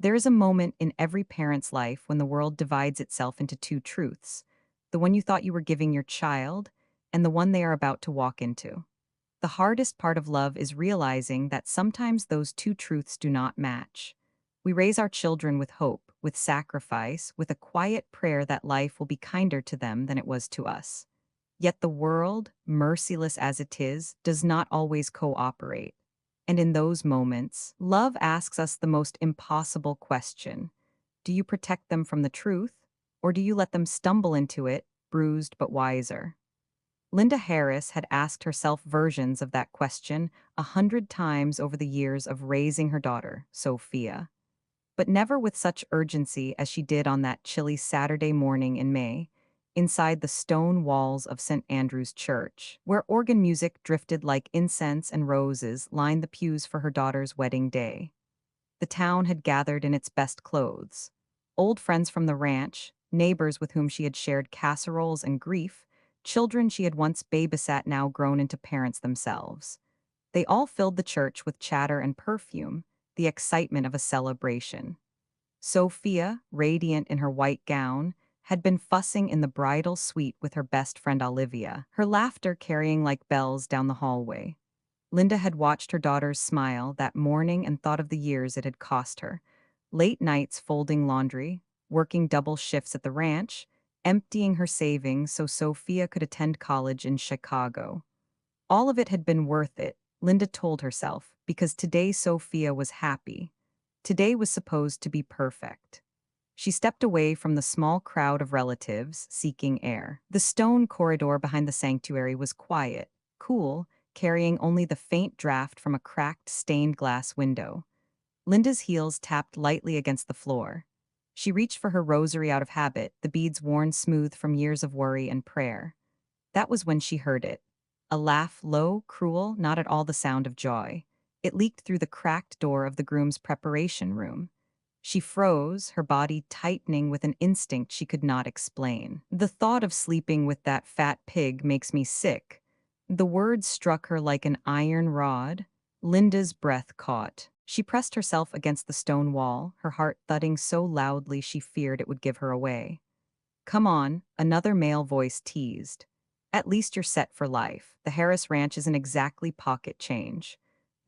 There is a moment in every parent's life when the world divides itself into two truths: the one you thought you were giving your child, and the one they are about to walk into. The hardest part of love is realizing that sometimes those two truths do not match. We raise our children with hope, with sacrifice, with a quiet prayer that life will be kinder to them than it was to us. Yet the world, merciless as it is, does not always cooperate. And in those moments, love asks us the most impossible question: do you protect them from the truth, or do you let them stumble into it, bruised but wiser? Linda Harris had asked herself versions of that question 100 times over the years of raising her daughter, Sophia, but never with such urgency as she did on that chilly Saturday morning in May, inside the stone walls of St. Andrew's Church, where organ music drifted like incense and roses lined the pews for her daughter's wedding day. The town had gathered in its best clothes. Old friends from the ranch, neighbors with whom she had shared casseroles and grief, children she had once babysat now grown into parents themselves. They all filled the church with chatter and perfume, the excitement of a celebration. Sophia, radiant in her white gown, had been fussing in the bridal suite with her best friend Olivia, her laughter carrying like bells down the hallway. Linda had watched her daughter's smile that morning and thought of the years it had cost her. Late nights folding laundry, working double shifts at the ranch, emptying her savings so Sophia could attend college in Chicago. All of it had been worth it, Linda told herself, because today Sophia was happy. Today was supposed to be perfect. She stepped away from the small crowd of relatives, seeking air. The stone corridor behind the sanctuary was quiet, cool, carrying only the faint draft from a cracked stained glass window. Linda's heels tapped lightly against the floor. She reached for her rosary out of habit, the beads worn smooth from years of worry and prayer. That was when she heard it. A laugh, low, cruel, not at all the sound of joy. It leaked through the cracked door of the groom's preparation room. She froze, her body tightening with an instinct she could not explain. "The thought of sleeping with that fat pig makes me sick." The words struck her like an iron rod. Linda's breath caught. She pressed herself against the stone wall, her heart thudding so loudly she feared it would give her away. "Come on," another male voice teased. "At least you're set for life. The Harris Ranch isn't exactly pocket change."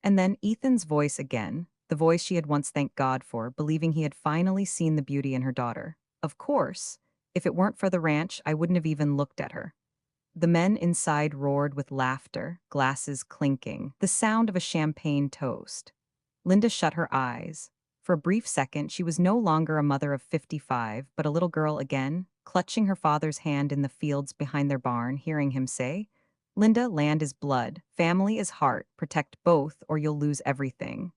And then Ethan's voice again, the voice she had once thanked God for, believing he had finally seen the beauty in her daughter. "Of course. If it weren't for the ranch, I wouldn't have even looked at her." The men inside roared with laughter, glasses clinking, the sound of a champagne toast. Linda shut her eyes. For a brief second, she was no longer a mother of 55, but a little girl again, clutching her father's hand in the fields behind their barn, hearing him say, "Linda, land is blood. Family is heart. Protect both, or you'll lose everything."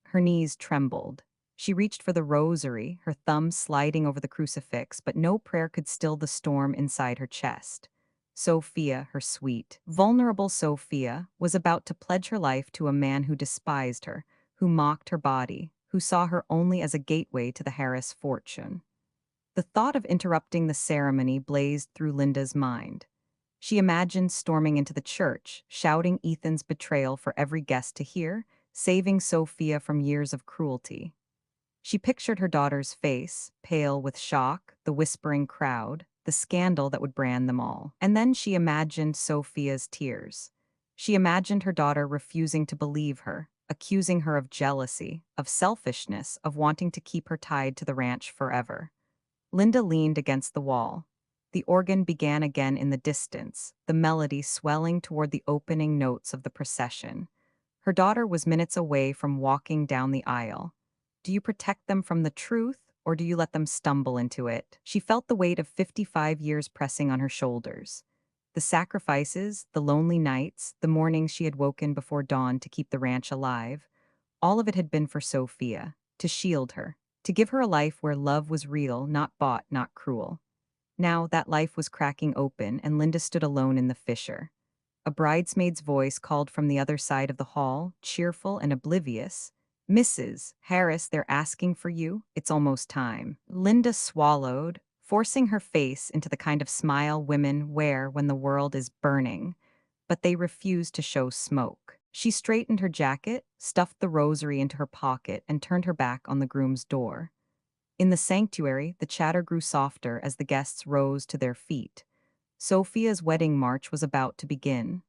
Her knees trembled. She reached for the rosary, her thumb sliding over the crucifix, but no prayer could still the storm inside her chest. Sophia, her sweet, vulnerable Sophia, was about to pledge her life to a man who despised her, who mocked her body, who saw her only as a gateway to the Harris fortune. The thought of interrupting the ceremony blazed through Linda's mind. She imagined storming into the church, shouting Ethan's betrayal for every guest to hear, saving Sophia from years of cruelty. She pictured her daughter's face, pale with shock, the whispering crowd, the scandal that would brand them all. And then she imagined Sophia's tears. She imagined her daughter refusing to believe her, accusing her of jealousy, of selfishness, of wanting to keep her tied to the ranch forever. Linda leaned against the wall. The organ began again in the distance, the melody swelling toward the opening notes of the procession. Her daughter was minutes away from walking down the aisle. Do you protect them from the truth, or do you let them stumble into it? She felt the weight of 55 years pressing on her shoulders. The sacrifices, the lonely nights, the mornings she had woken before dawn to keep the ranch alive, all of it had been for Sophia, to shield her, to give her a life where love was real, not bought, not cruel. Now that life was cracking open, and Linda stood alone in the fissure. A bridesmaid's voice called from the other side of the hall, cheerful and oblivious. "Mrs. Harris, they're asking for you. It's almost time." Linda swallowed, forcing her face into the kind of smile women wear when the world is burning, but they refused to show smoke. She straightened her jacket, stuffed the rosary into her pocket, and turned her back on the groom's door. In the sanctuary, the chatter grew softer as the guests rose to their feet. Sophia's wedding march was about to begin.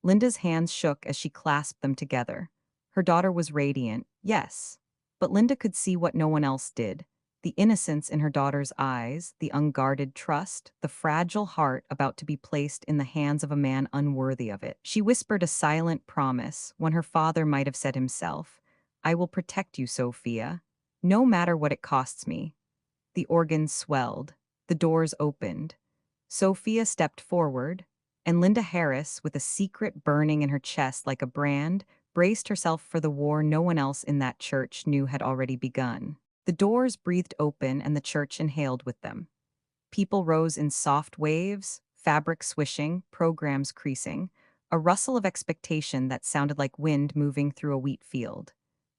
Linda's hands shook as she clasped them together. Her daughter was radiant, yes, but Linda could see what no one else did. The innocence in her daughter's eyes, the unguarded trust, the fragile heart about to be placed in the hands of a man unworthy of it. She whispered a silent promise when her father might have said himself, "I will protect you, Sophia, no matter what it costs me." The organ swelled. The doors opened. Sophia stepped forward, and Linda Harris, with a secret burning in her chest like a brand, braced herself for the war no one else in that church knew had already begun. The doors breathed open and the church inhaled with them. People rose in soft waves, fabric swishing, programs creasing, a rustle of expectation that sounded like wind moving through a wheat field.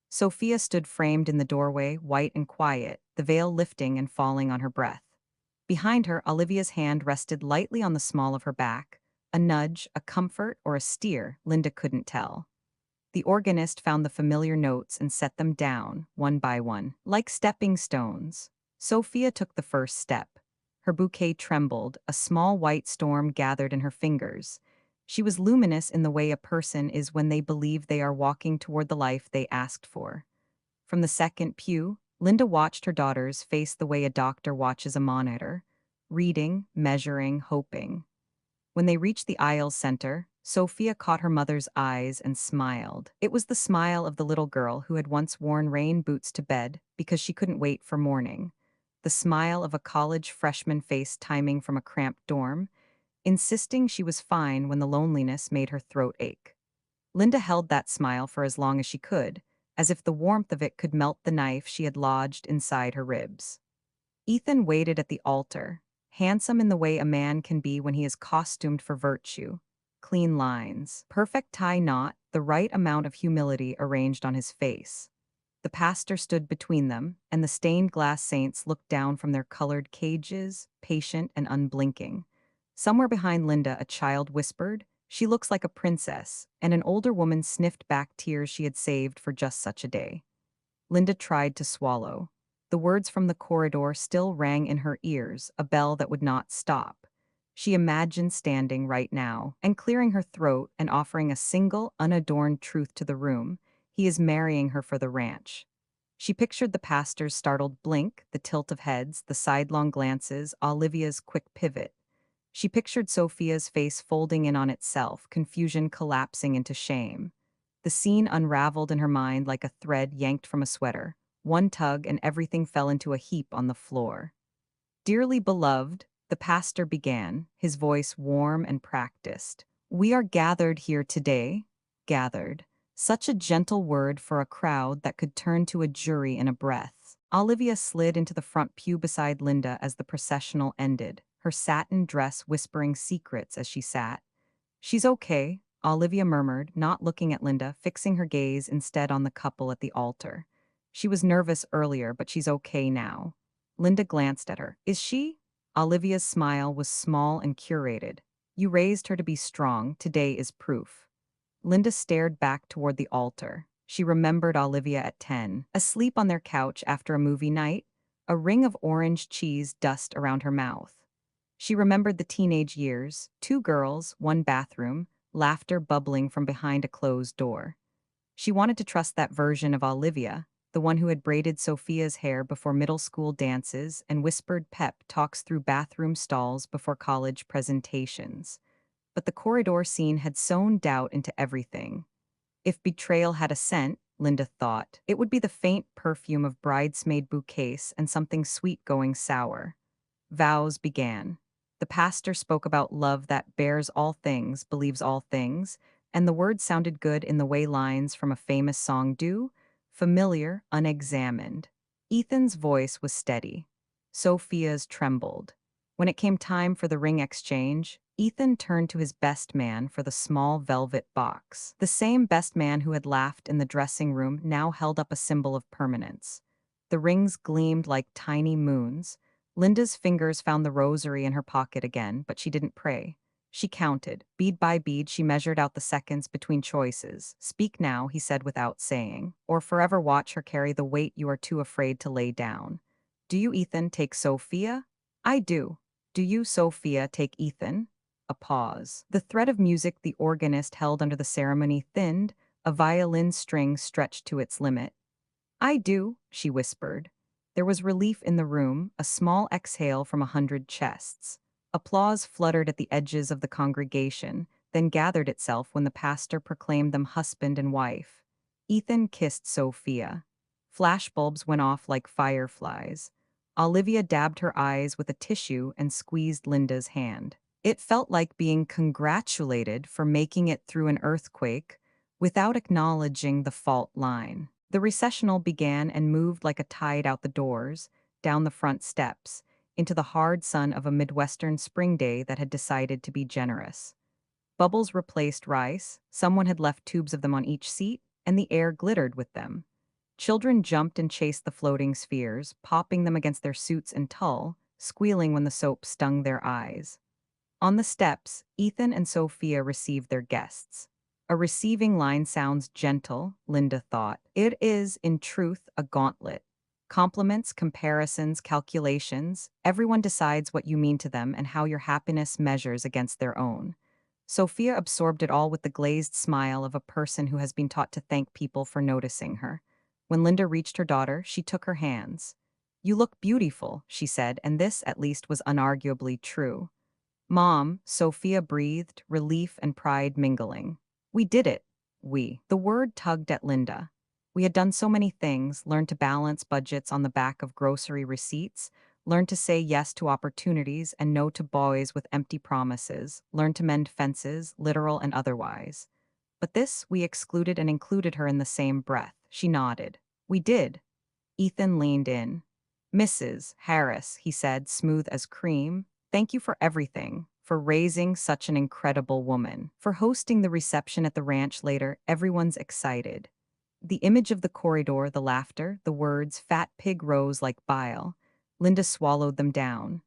Sophia stood framed in the doorway, white and quiet, the veil lifting and falling on her breath. Behind her, Olivia's hand rested lightly on the small of her back, a nudge, a comfort, or a steer, Linda couldn't tell. The organist found the familiar notes and set them down, one by one, like stepping stones. Sophia took the first step. Her bouquet trembled, a small white storm gathered in her fingers. She was luminous in the way a person is when they believe they are walking toward the life they asked for. From the second pew, Linda watched her daughters face the way a doctor watches a monitor, reading, measuring, hoping. When they reached the aisle's center, Sophia caught her mother's eyes and smiled. It was the smile of the little girl who had once worn rain boots to bed because she couldn't wait for morning. The smile of a college freshman face timing from a cramped dorm, insisting she was fine when the loneliness made her throat ache. Linda held that smile for as long as she could, as if the warmth of it could melt the knife she had lodged inside her ribs. Ethan waited at the altar, handsome in the way a man can be when he is costumed for virtue. Clean lines, perfect tie knot, the right amount of humility arranged on his face. The pastor stood between them, and the stained glass saints looked down from their colored cages, patient and unblinking. Somewhere behind Linda, a child whispered, "She looks like a princess," and an older woman sniffed back tears she had saved for just such a day. Linda tried to swallow. The words from the corridor still rang in her ears, a bell that would not stop. She imagined standing right now and clearing her throat and offering a single, unadorned truth to the room. He is marrying her for the ranch. She pictured the pastor's startled blink, the tilt of heads, the sidelong glances, Olivia's quick pivot. She pictured Sophia's face folding in on itself, confusion collapsing into shame. The scene unraveled in her mind like a thread yanked from a sweater. One tug and everything fell into a heap on the floor. "Dearly beloved," the pastor began, his voice warm and practiced. "We are gathered here today." Gathered. Such a gentle word for a crowd that could turn to a jury in a breath. Olivia slid into the front pew beside Linda as the processional ended, her satin dress whispering secrets as she sat. "She's okay," Olivia murmured, not looking at Linda, fixing her gaze instead on the couple at the altar. "She was nervous earlier, but she's okay now." Linda glanced at her. "Is she?" Olivia's smile was small and curated. "You raised her to be strong. Today is proof." Linda stared back toward the altar. She remembered Olivia at 10, asleep on their couch after a movie night, a ring of orange cheese dust around her mouth. She remembered the teenage years, 2 girls, 1 bathroom, laughter bubbling from behind a closed door. She wanted to trust that version of Olivia, the one who had braided Sophia's hair before middle school dances and whispered pep talks through bathroom stalls before college presentations. But the corridor scene had sown doubt into everything. If betrayal had a scent, Linda thought, it would be the faint perfume of bridesmaid bouquets and something sweet going sour. Vows began. The pastor spoke about love that bears all things, believes all things, and the words sounded good in the way lines from a famous song do, familiar, unexamined. Ethan's voice was steady. Sophia's trembled. When it came time for the ring exchange, Ethan turned to his best man for the small velvet box. The same best man who had laughed in the dressing room now held up a symbol of permanence. The rings gleamed like tiny moons. Linda's fingers found the rosary in her pocket again, but she didn't pray. She counted. Bead by bead, she measured out the seconds between choices. Speak now, he said without saying, or forever watch her carry the weight you are too afraid to lay down. Do you, Ethan, take Sophia? I do. Do you, Sophia, take Ethan? A pause. The thread of music the organist held under the ceremony thinned, a violin string stretched to its limit. I do, she whispered. There was relief in the room, a small exhale from 100 chests. Applause fluttered at the edges of the congregation, then gathered itself when the pastor proclaimed them husband and wife. Ethan kissed Sophia. Flashbulbs went off like fireflies. Olivia dabbed her eyes with a tissue and squeezed Linda's hand. It felt like being congratulated for making it through an earthquake without acknowledging the fault line. The recessional began and moved like a tide out the doors, down the front steps, into the hard sun of a Midwestern spring day that had decided to be generous. Bubbles replaced rice, someone had left tubes of them on each seat, and the air glittered with them. Children jumped and chased the floating spheres, popping them against their suits and tulle, squealing when the soap stung their eyes. On the steps, Ethan and Sophia received their guests. A receiving line sounds gentle, Linda thought. It is, in truth, a gauntlet. Compliments, comparisons, calculations, everyone decides what you mean to them and how your happiness measures against their own. Sophia absorbed it all with the glazed smile of a person who has been taught to thank people for noticing her. When Linda reached her daughter, she took her hands. You look beautiful, she said, and this, at least, was unarguably true. Mom, Sophia breathed, relief and pride mingling. We did it. We. The word tugged at Linda. We had done so many things, learned to balance budgets on the back of grocery receipts, learned to say yes to opportunities and no to boys with empty promises, learned to mend fences, literal and otherwise. But this, we excluded and included her in the same breath. She nodded. We did. Ethan leaned in. Mrs. Harris, he said, smooth as cream, thank you for everything, for raising such an incredible woman, for hosting the reception at the ranch later. Everyone's excited. The image of the corridor, the laughter, the words, fat pig rose like bile. Linda swallowed them down.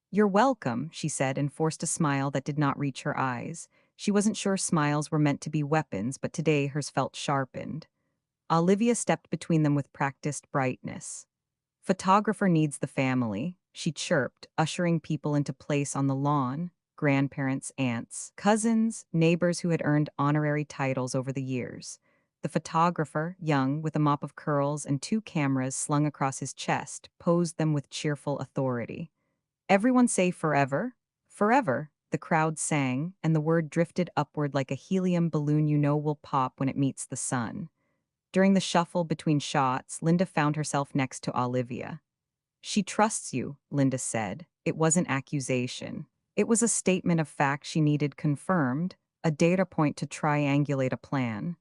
You're welcome, she said, and forced a smile that did not reach her eyes. She wasn't sure smiles were meant to be weapons, but today hers felt sharpened. Olivia stepped between them with practiced brightness. Photographer needs the family, she chirped, ushering people into place on the lawn, grandparents, aunts, cousins, neighbors who had earned honorary titles over the years. The photographer, young, with a mop of curls and 2 cameras slung across his chest, posed them with cheerful authority. Everyone say forever? Forever, the crowd sang, and the word drifted upward like a helium balloon you know will pop when it meets the sun. During the shuffle between shots, Linda found herself next to Olivia. She trusts you, Linda said. It wasn't accusation. It was a statement of fact she needed confirmed, a data point to triangulate a plan.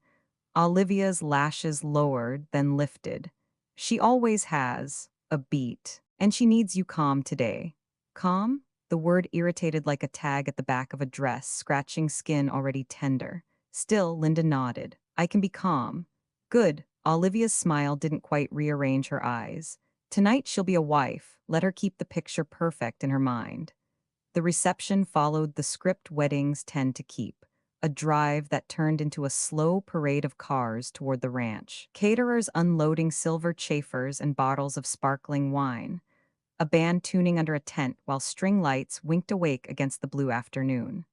Olivia's lashes lowered, then lifted. She always has, a beat, and she needs you calm today. Calm? The word irritated like a tag at the back of a dress, scratching skin already tender. Still, Linda nodded. I can be calm. Good. Olivia's smile didn't quite rearrange her eyes. Tonight she'll be a wife. Let her keep the picture perfect in her mind. The reception followed the script weddings tend to keep. A drive that turned into a slow parade of cars toward the ranch. Caterers unloading silver chafers and bottles of sparkling wine. A band tuning under a tent while string lights winked awake against the blue afternoon.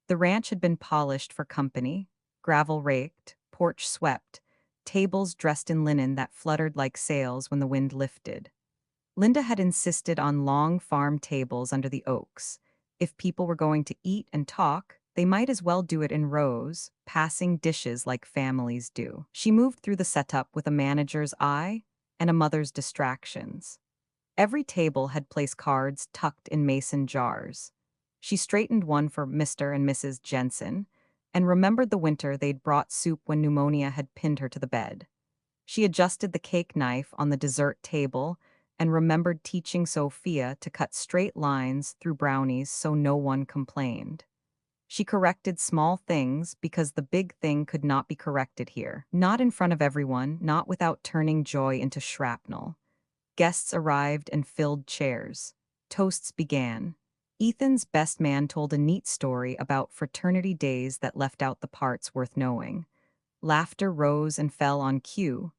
The ranch had been polished for company, gravel raked, porch swept, tables dressed in linen that fluttered like sails when the wind lifted. Linda had insisted on long farm tables under the oaks. If people were going to eat and talk, they might as well do it in rows, passing dishes like families do. She moved through the setup with a manager's eye and a mother's distractions. Every table had placed cards tucked in mason jars. She straightened one for Mr. and Mrs. Jensen, and remembered the winter they'd brought soup when pneumonia had pinned her to the bed. She adjusted the cake knife on the dessert table and remembered teaching Sophia to cut straight lines through brownies so no one complained. She corrected small things because the big thing could not be corrected here. Not in front of everyone, not without turning joy into shrapnel. Guests arrived and filled chairs. Toasts began. Ethan's best man told a neat story about fraternity days that left out the parts worth knowing. Laughter rose and fell on cue.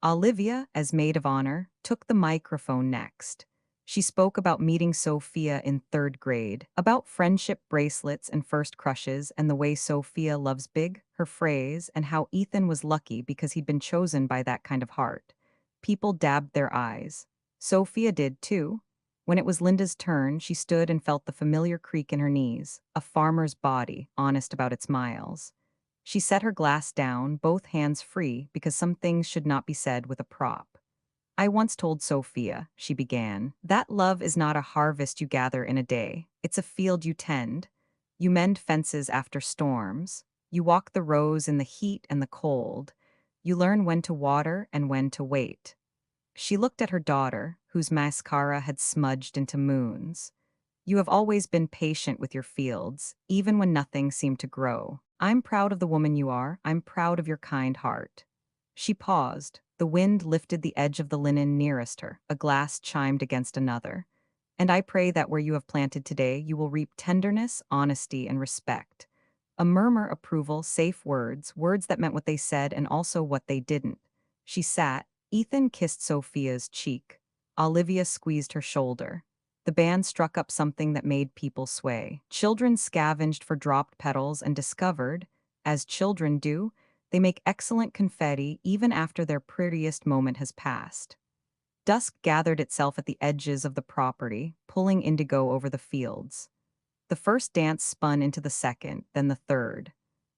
Olivia, as maid of honor, took the microphone next. She spoke about meeting Sophia in third grade, about friendship bracelets and first crushes and the way Sophia loves big, her phrase, and how Ethan was lucky because he'd been chosen by that kind of heart. People dabbed their eyes. Sophia did too. When it was Linda's turn, she stood and felt the familiar creak in her knees, a farmer's body, honest about its miles. She set her glass down, both hands free, because some things should not be said with a prop. I once told Sophia, she began, that love is not a harvest you gather in a day. It's a field you tend. You mend fences after storms. You walk the rows in the heat and the cold. You learn when to water and when to wait. She looked at her daughter, whose mascara had smudged into moons. You have always been patient with your fields, even when nothing seemed to grow. I'm proud of the woman you are. I'm proud of your kind heart. She paused. The wind lifted the edge of the linen nearest her. A glass chimed against another. And I pray that where you have planted today, you will reap tenderness, honesty, and respect. A murmur approval, safe words, words that meant what they said and also what they didn't. She sat. Ethan kissed Sophia's cheek. Olivia squeezed her shoulder. The band struck up something that made people sway. Children scavenged for dropped petals and discovered, as children do, they make excellent confetti even after their prettiest moment has passed. Dusk gathered itself at the edges of the property, pulling indigo over the fields. The first dance spun into the second, then the third.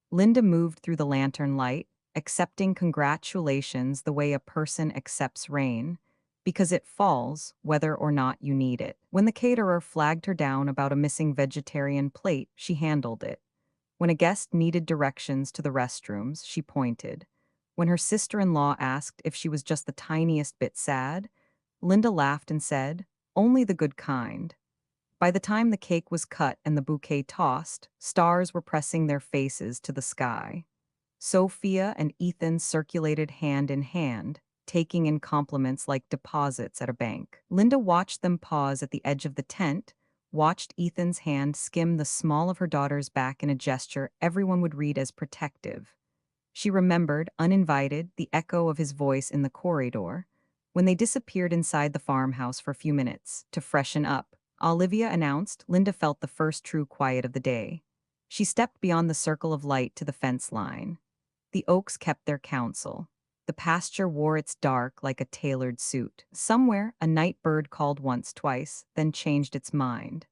Linda moved through the lantern light, accepting congratulations the way a person accepts rain, because it falls, whether or not you need it. When the caterer flagged her down about a missing vegetarian plate, she handled it. When a guest needed directions to the restrooms, she pointed. When her sister-in-law asked if she was just the tiniest bit sad, Linda laughed and said, "Only the good kind." By the time the cake was cut and the bouquet tossed, stars were pressing their faces to the sky. Sophia and Ethan circulated hand in hand, taking in compliments like deposits at a bank. Linda watched them pause at the edge of the tent, watched Ethan's hand skim the small of her daughter's back in a gesture everyone would read as protective. She remembered, uninvited, the echo of his voice in the corridor. When they disappeared inside the farmhouse for a few minutes, to freshen up, Olivia announced, Linda felt the first true quiet of the day. She stepped beyond the circle of light to the fence line. The oaks kept their counsel. The pasture wore its dark like a tailored suit. Somewhere, a night bird called once, twice, then changed its mind.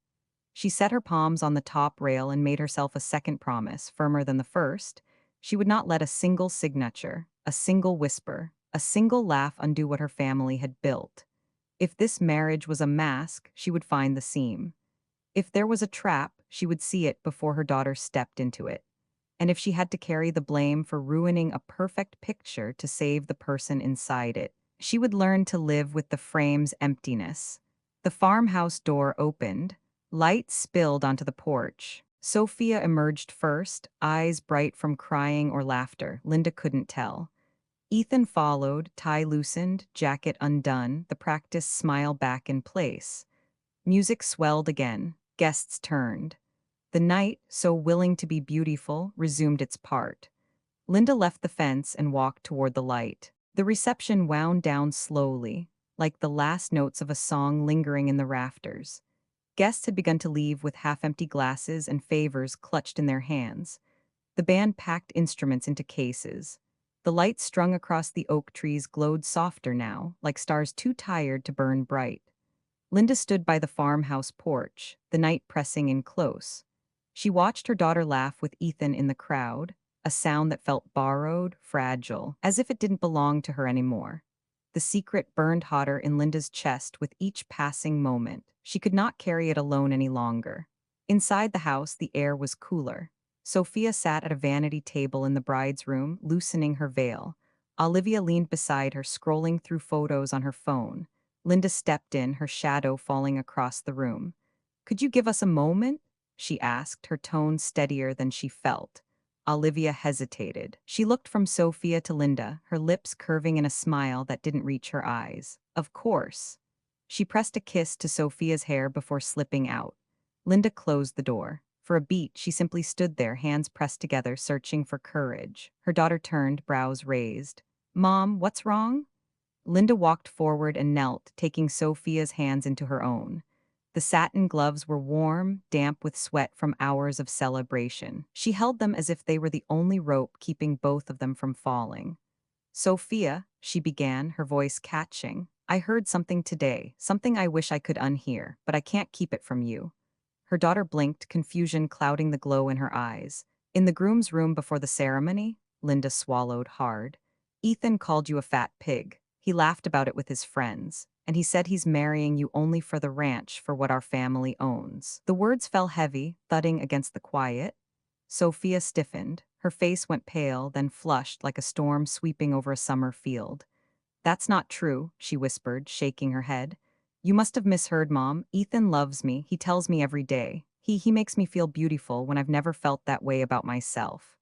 She set her palms on the top rail and made herself a second promise, firmer than the first. She would not let a single signature, a single whisper, a single laugh undo what her family had built. If this marriage was a mask, she would find the seam. If there was a trap, she would see it before her daughter stepped into it. And if she had to carry the blame for ruining a perfect picture to save the person inside it, she would learn to live with the frame's emptiness. The farmhouse door opened. Light spilled onto the porch. Sophia emerged first, eyes bright from crying or laughter. Linda couldn't tell. Ethan followed, tie loosened, jacket undone, the practiced smile back in place. Music swelled again. Guests turned. The night, so willing to be beautiful, resumed its part. Linda left the fence and walked toward the light. The reception wound down slowly, like the last notes of a song lingering in the rafters. Guests had begun to leave with half-empty glasses and favors clutched in their hands. The band packed instruments into cases. The lights strung across the oak trees glowed softer now, like stars too tired to burn bright. Linda stood by the farmhouse porch, the night pressing in close. She watched her daughter laugh with Ethan in the crowd, a sound that felt borrowed, fragile, as if it didn't belong to her anymore. The secret burned hotter in Linda's chest with each passing moment. She could not carry it alone any longer. Inside the house, the air was cooler. Sophia sat at a vanity table in the bride's room, loosening her veil. Olivia leaned beside her, scrolling through photos on her phone. Linda stepped in, her shadow falling across the room. "Could you give us a moment?" she asked, her tone steadier than she felt. Olivia hesitated. She looked from Sophia to Linda, her lips curving in a smile that didn't reach her eyes. "Of course." She pressed a kiss to Sophia's hair before slipping out. Linda closed the door. For a beat, she simply stood there, hands pressed together, searching for courage. Her daughter turned, brows raised. Mom, what's wrong? Linda walked forward and knelt, taking Sophia's hands into her own. The satin gloves were warm, damp with sweat from hours of celebration. She held them as if they were the only rope keeping both of them from falling. Sophia, she began, her voice catching, I heard something today, something I wish I could unhear, but I can't keep it from you. Her daughter blinked, confusion clouding the glow in her eyes. In the groom's room before the ceremony, Linda swallowed hard. Ethan called you a fat pig. He laughed about it with his friends, and he said he's marrying you only for the ranch, for what our family owns. The words fell heavy, thudding against the quiet. Sophia stiffened. Her face went pale, then flushed like a storm sweeping over a summer field. That's not true, she whispered, shaking her head. You must have misheard, Mom. Ethan loves me. He tells me every day. He makes me feel beautiful when I've never felt that way about myself.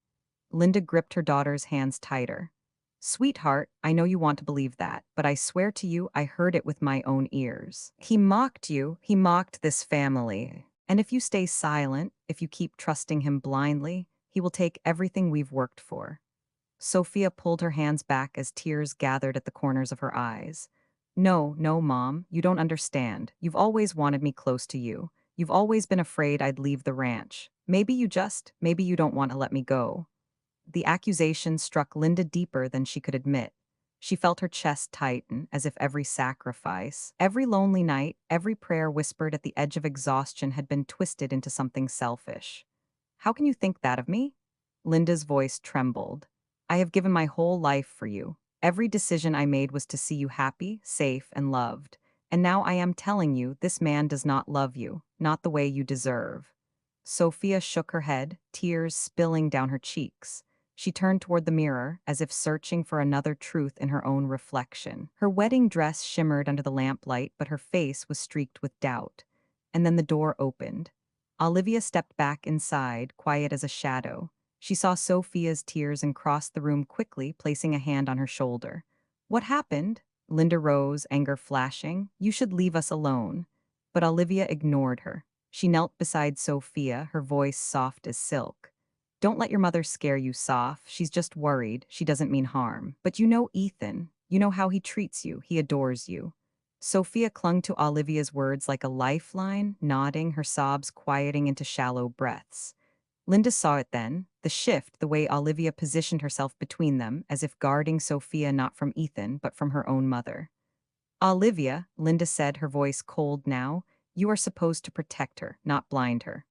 Linda gripped her daughter's hands tighter. Sweetheart, I know you want to believe that, but I swear to you, I heard it with my own ears. He mocked you. He mocked this family. And if you stay silent, if you keep trusting him blindly, he will take everything we've worked for. Sophia pulled her hands back as tears gathered at the corners of her eyes. No, no, Mom, you don't understand. You've always wanted me close to you. You've always been afraid I'd leave the ranch. Maybe you don't want to let me go. The accusation struck Linda deeper than she could admit. She felt her chest tighten, as if every sacrifice, every lonely night, every prayer whispered at the edge of exhaustion had been twisted into something selfish. How can you think that of me? Linda's voice trembled. I have given my whole life for you. Every decision I made was to see you happy, safe, and loved. And now I am telling you, this man does not love you, not the way you deserve. Sophia shook her head, tears spilling down her cheeks. She turned toward the mirror, as if searching for another truth in her own reflection. Her wedding dress shimmered under the lamplight, but her face was streaked with doubt. And then the door opened. Olivia stepped back inside, quiet as a shadow. She saw Sophia's tears and crossed the room quickly, placing a hand on her shoulder. What happened? Linda rose, anger flashing. You should leave us alone. But Olivia ignored her. She knelt beside Sophia, her voice soft as silk. Don't let your mother scare you, Soph. She's just worried. She doesn't mean harm. But you know Ethan. You know how he treats you. He adores you. Sophia clung to Olivia's words like a lifeline, nodding, her sobs quieting into shallow breaths. Linda saw it then, the shift, the way Olivia positioned herself between them, as if guarding Sophia not from Ethan, but from her own mother. Olivia, Linda said, her voice cold now, you are supposed to protect her, not blind her.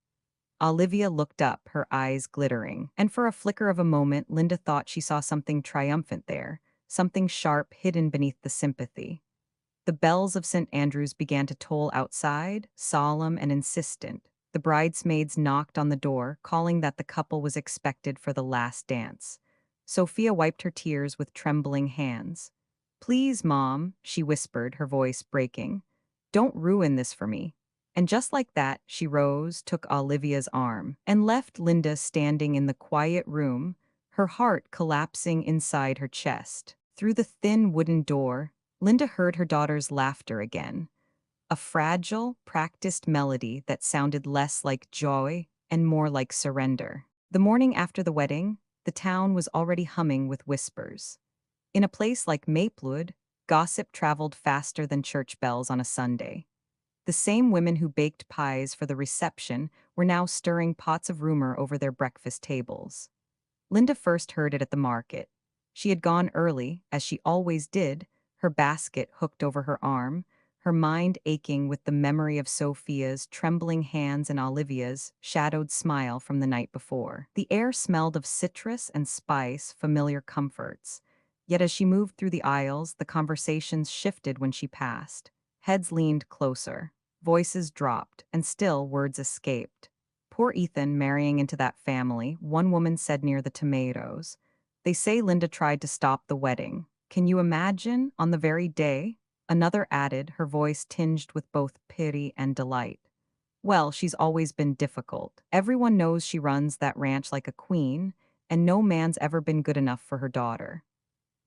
Olivia looked up, her eyes glittering, and for a flicker of a moment, Linda thought she saw something triumphant there, something sharp hidden beneath the sympathy. The bells of St. Andrew's began to toll outside, solemn and insistent. The bridesmaids knocked on the door, calling that the couple was expected for the last dance. Sophia wiped her tears with trembling hands. Please, Mom, she whispered, her voice breaking. Don't ruin this for me. And just like that, she rose, took Olivia's arm, and left Linda standing in the quiet room, her heart collapsing inside her chest. Through the thin wooden door, Linda heard her daughter's laughter again, a fragile, practiced melody that sounded less like joy and more like surrender. The morning after the wedding, the town was already humming with whispers. In a place like Maplewood, gossip traveled faster than church bells on a Sunday. The same women who baked pies for the reception were now stirring pots of rumor over their breakfast tables. Linda first heard it at the market. She had gone early, as she always did, her basket hooked over her arm, her mind aching with the memory of Sophia's trembling hands and Olivia's shadowed smile from the night before. The air smelled of citrus and spice, familiar comforts. Yet as she moved through the aisles, the conversations shifted when she passed. Heads leaned closer, voices dropped, and still words escaped. Poor Ethan marrying into that family, one woman said near the tomatoes. They say Linda tried to stop the wedding. Can you imagine, on the very day? Another added, her voice tinged with both pity and delight. Well, she's always been difficult. Everyone knows she runs that ranch like a queen, and no man's ever been good enough for her daughter.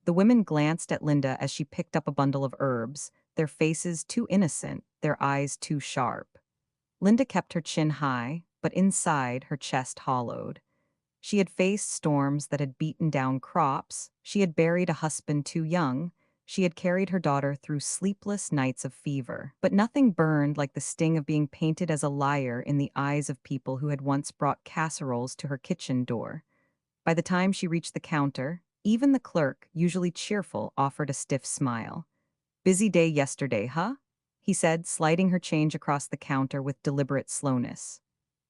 The women glanced at Linda as she picked up a bundle of herbs, their faces too innocent, their eyes too sharp. Linda kept her chin high, but inside her chest hollowed. She had faced storms that had beaten down crops, she had buried a husband too young, she had carried her daughter through sleepless nights of fever. But nothing burned like the sting of being painted as a liar in the eyes of people who had once brought casseroles to her kitchen door. By the time she reached the counter, even the clerk, usually cheerful, offered a stiff smile. "Busy day yesterday, huh?" he said, sliding her change across the counter with deliberate slowness.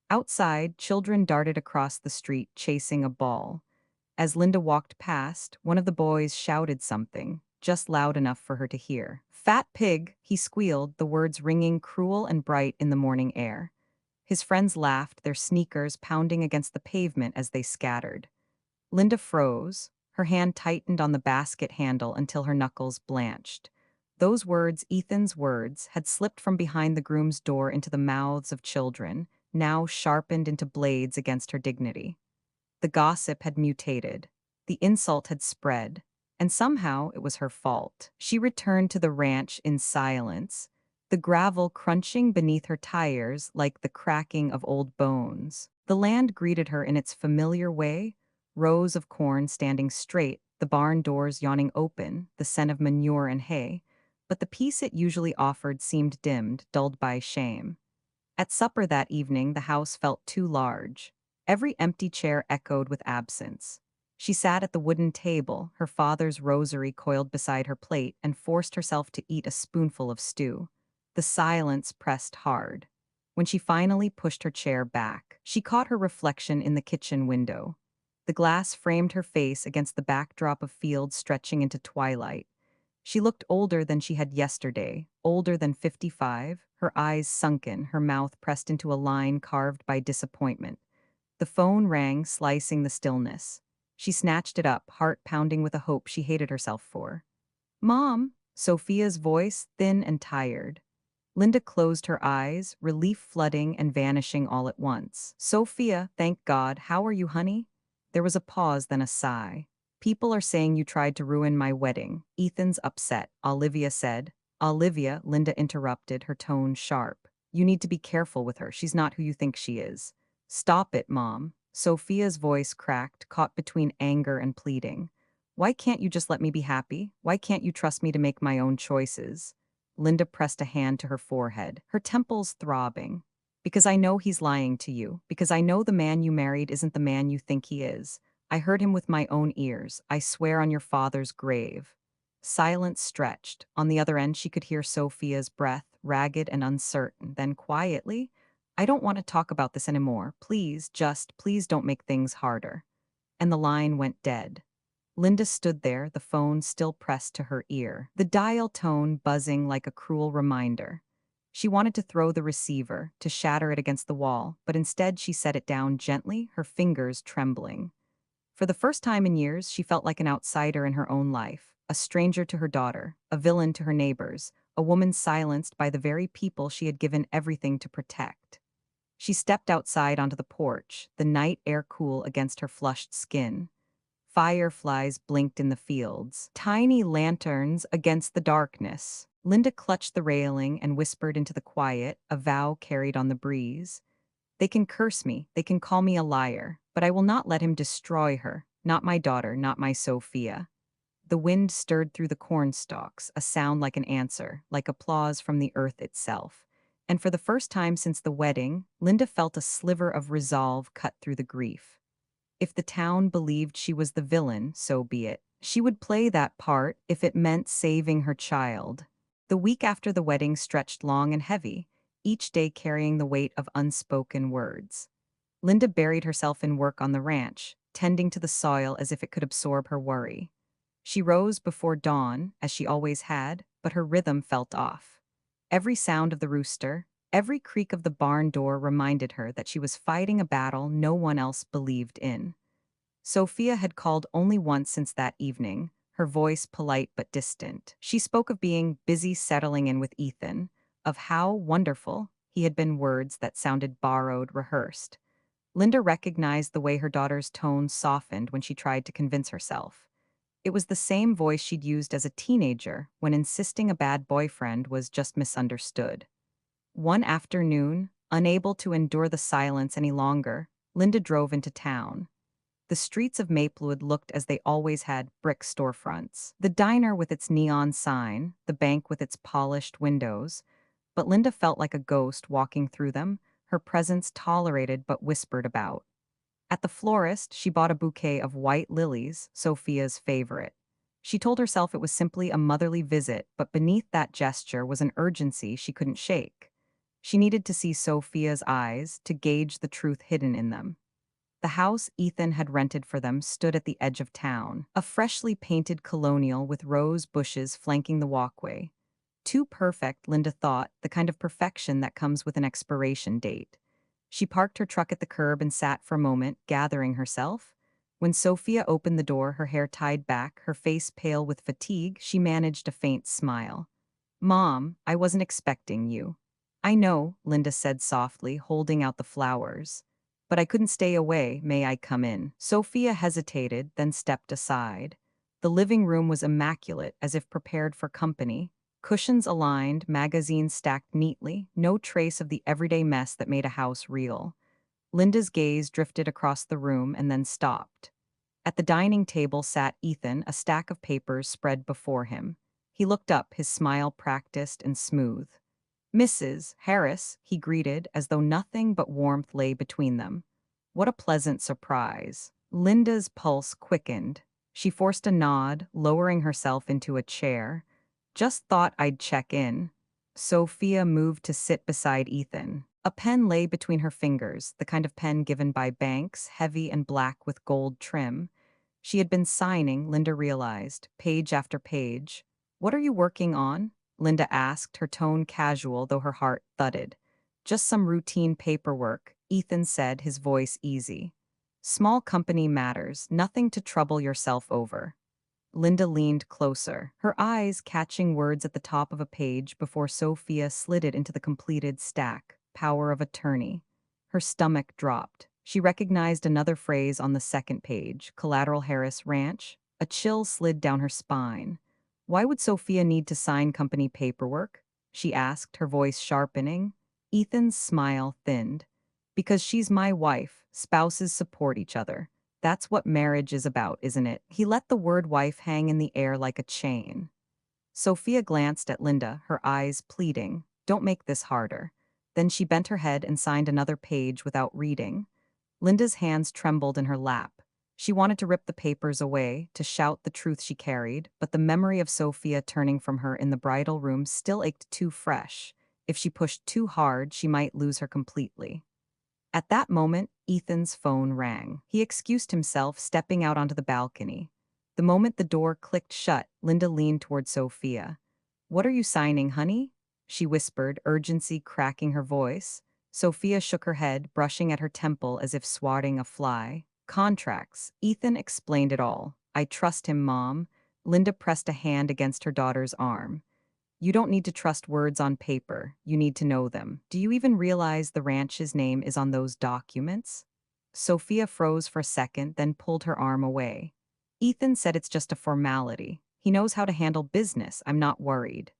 Outside, children darted across the street chasing a ball. As Linda walked past, one of the boys shouted something, just loud enough for her to hear. "Fat pig," he squealed, the words ringing cruel and bright in the morning air. His friends laughed, their sneakers pounding against the pavement as they scattered. Linda froze, her hand tightened on the basket handle until her knuckles blanched. Those words, Ethan's words, had slipped from behind the groom's door into the mouths of children, now sharpened into blades against her dignity. The gossip had mutated. The insult had spread. And somehow it was her fault. She returned to the ranch in silence, the gravel crunching beneath her tires like the cracking of old bones. The land greeted her in its familiar way, rows of corn standing straight, the barn doors yawning open, the scent of manure and hay. But the peace it usually offered seemed dimmed, dulled by shame. At supper that evening, the house felt too large. Every empty chair echoed with absence. She sat at the wooden table, her father's rosary coiled beside her plate, and forced herself to eat a spoonful of stew. The silence pressed hard. When she finally pushed her chair back, she caught her reflection in the kitchen window. The glass framed her face against the backdrop of fields stretching into twilight. She looked older than she had yesterday, older than 55, her eyes sunken, her mouth pressed into a line carved by disappointment. The phone rang, slicing the stillness. She snatched it up, heart pounding with a hope she hated herself for. "Mom," Sophia's voice, thin and tired. Linda closed her eyes, relief flooding and vanishing all at once. "Sophia, thank God, how are you, honey?" There was a pause, then a sigh. "People are saying you tried to ruin my wedding. Ethan's upset," Olivia said. "Olivia," Linda interrupted, her tone sharp. "You need to be careful with her. She's not who you think she is." "Stop it, Mom." Sophia's voice cracked, caught between anger and pleading. "Why can't you just let me be happy? Why can't you trust me to make my own choices?" Linda pressed a hand to her forehead, her temples throbbing. "Because I know he's lying to you. Because I know the man you married isn't the man you think he is. I heard him with my own ears. I swear on your father's grave." Silence stretched. On the other end, she could hear Sophia's breath, ragged and uncertain. Then quietly, "I don't want to talk about this anymore. Please don't make things harder." And the line went dead. Linda stood there, the phone still pressed to her ear, the dial tone buzzing like a cruel reminder. She wanted to throw the receiver, to shatter it against the wall, but instead she set it down gently, her fingers trembling. For the first time in years, she felt like an outsider in her own life, a stranger to her daughter, a villain to her neighbors, a woman silenced by the very people she had given everything to protect. She stepped outside onto the porch, the night air cool against her flushed skin. Fireflies blinked in the fields, tiny lanterns against the darkness. Linda clutched the railing and whispered into the quiet, a vow carried on the breeze. "They can curse me, they can call me a liar, but I will not let him destroy her, not my daughter, not my Sophia." The wind stirred through the cornstalks, a sound like an answer, like applause from the earth itself. And for the first time since the wedding, Linda felt a sliver of resolve cut through the grief. If the town believed she was the villain, so be it. She would play that part if it meant saving her child. The week after the wedding stretched long and heavy, each day carrying the weight of unspoken words. Linda buried herself in work on the ranch, tending to the soil as if it could absorb her worry. She rose before dawn, as she always had, but her rhythm felt off. Every sound of the rooster, every creak of the barn door reminded her that she was fighting a battle no one else believed in. Sophia had called only once since that evening, her voice polite but distant. She spoke of being busy settling in with Ethan, of how wonderful he had been, words that sounded borrowed, rehearsed. Linda recognized the way her daughter's tone softened when she tried to convince herself. It was the same voice she'd used as a teenager when insisting a bad boyfriend was just misunderstood. One afternoon, Unable to endure the silence any longer, Linda drove into town. The streets of Maplewood looked as they always had, brick storefronts. The diner with its neon sign, the bank with its polished windows. But Linda felt like a ghost walking through them, her presence tolerated but whispered about. At the florist, she bought a bouquet of white lilies, Sophia's favorite. She told herself it was simply a motherly visit, but beneath that gesture was an urgency she couldn't shake. She needed to see Sophia's eyes to gauge the truth hidden in them. The house Ethan had rented for them stood at the edge of town, a freshly painted colonial with rose bushes flanking the walkway. Too perfect, Linda thought, the kind of perfection that comes with an expiration date. She parked her truck at the curb and sat for a moment, gathering herself. When Sophia opened the door, her hair tied back, her face pale with fatigue, she managed a faint smile. "Mom, I wasn't expecting you." "I know," Linda said softly, holding out the flowers. "But I couldn't stay away. May I come in?" Sophia hesitated, then stepped aside. The living room was immaculate, as if prepared for company. Cushions aligned, magazines stacked neatly, no trace of the everyday mess that made a house real. Linda's gaze drifted across the room and then stopped. At the dining table sat Ethan, a stack of papers spread before him. He looked up, his smile practiced and smooth. "Mrs. Harris," he greeted, as though nothing but warmth lay between them. What a pleasant surprise. Linda's pulse quickened. She forced a nod, lowering herself into a chair. "Just thought I'd check in." Sophia moved to sit beside Ethan. A pen lay between her fingers, the kind of pen given by banks, heavy and black with gold trim. She had been signing, Linda realized, page after page. "What are you working on?" Linda asked, her tone casual, though her heart thudded. "Just some routine paperwork," Ethan said, his voice easy. "Small company matters, nothing to trouble yourself over." Linda leaned closer, her eyes catching words at the top of a page before Sophia slid it into the completed stack, "power of attorney." Her stomach dropped. She recognized another phrase on the second page, "Collateral Harris Ranch." A chill slid down her spine. "Why would Sophia need to sign company paperwork?" she asked, her voice sharpening. Ethan's smile thinned. "Because she's my wife. Spouses support each other. That's what marriage is about, isn't it?" He let the word wife hang in the air like a chain. Sophia glanced at Linda, her eyes pleading, "Don't make this harder." Then she bent her head and signed another page without reading. Linda's hands trembled in her lap. She wanted to rip the papers away, to shout the truth she carried, but the memory of Sophia turning from her in the bridal room still ached too fresh. If she pushed too hard, she might lose her completely. At that moment, Ethan's phone rang. He excused himself, stepping out onto the balcony. The moment the door clicked shut, Linda leaned toward Sophia. "What are you signing, honey?" she whispered, urgency cracking her voice. Sophia shook her head, brushing at her temple as if swatting a fly. "Contracts." Ethan explained it all. "I trust him, Mom." Linda pressed a hand against her daughter's arm. "You don't need to trust words on paper. You need to know them. Do you even realize the ranch's name is on those documents?" Sophia froze for a second, then pulled her arm away. "Ethan said it's just a formality. He knows how to handle business. I'm not worried."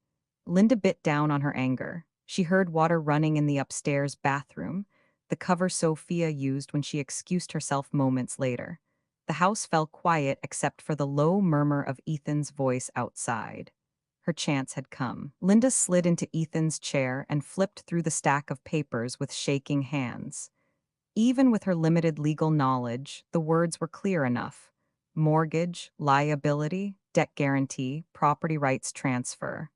Linda bit down on her anger. She heard water running in the upstairs bathroom, the cover Sophia used when she excused herself moments later. The house fell quiet except for the low murmur of Ethan's voice outside. Her chance had come. Linda slid into Ethan's chair and flipped through the stack of papers with shaking hands. Even with her limited legal knowledge, the words were clear enough. Mortgage, liability, debt guarantee, property rights transfer.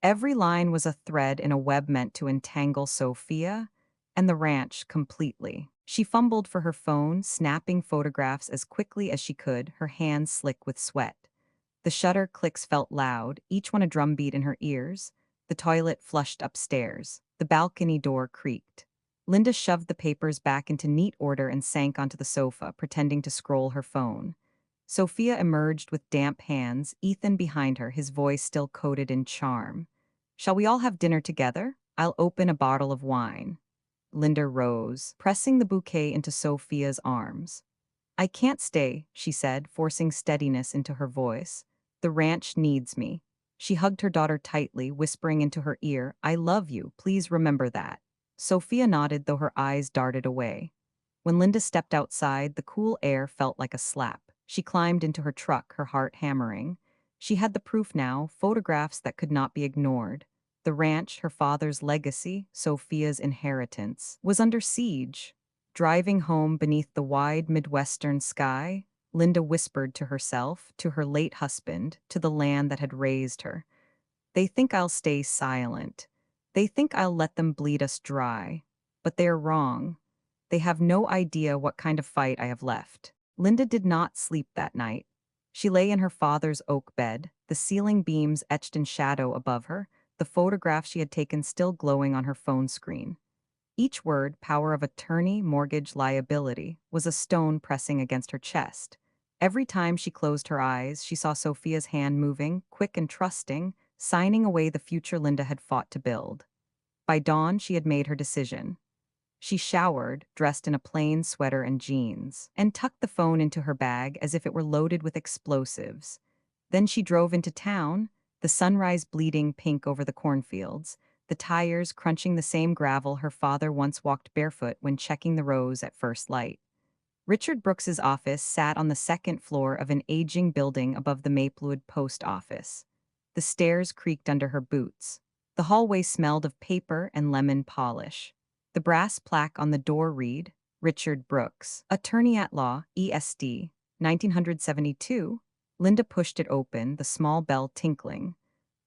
Every line was a thread in a web meant to entangle Sophia and the ranch completely. She fumbled for her phone, snapping photographs as quickly as she could, her hands slick with sweat. The shutter clicks felt loud, each one a drumbeat in her ears. The toilet flushed upstairs. The balcony door creaked. Linda shoved the papers back into neat order and sank onto the sofa, pretending to scroll her phone. Sophia emerged with damp hands, Ethan behind her, his voice still coated in charm. "Shall we all have dinner together? I'll open a bottle of wine." Linda rose, pressing the bouquet into Sophia's arms. "I can't stay," she said, forcing steadiness into her voice. "The ranch needs me." She hugged her daughter tightly, whispering into her ear, "I love you, please remember that." Sophia nodded, though her eyes darted away. When Linda stepped outside, the cool air felt like a slap. She climbed into her truck, her heart hammering. She had the proof now, photographs that could not be ignored. The ranch, her father's legacy, Sophia's inheritance, was under siege. Driving home beneath the wide Midwestern sky, Linda whispered to herself, to her late husband, to the land that had raised her. They think I'll stay silent. They think I'll let them bleed us dry. But they're wrong. They have no idea what kind of fight I have left. Linda did not sleep that night. She lay in her father's oak bed, the ceiling beams etched in shadow above her, the photograph she had taken still glowing on her phone screen. Each word, power of attorney, mortgage, liability, was a stone pressing against her chest. Every time she closed her eyes, she saw Sophia's hand moving, quick and trusting, signing away the future Linda had fought to build. By dawn, she had made her decision. She showered, dressed in a plain sweater and jeans, and tucked the phone into her bag as if it were loaded with explosives. Then she drove into town, the sunrise bleeding pink over the cornfields, the tires crunching the same gravel her father once walked barefoot when checking the rows at first light. Richard Brooks's office sat on the second floor of an aging building above the Maplewood post office. The stairs creaked under her boots. The hallway smelled of paper and lemon polish. The brass plaque on the door read, Richard Brooks, Attorney at Law, ESD, 1972. Linda pushed it open, the small bell tinkling.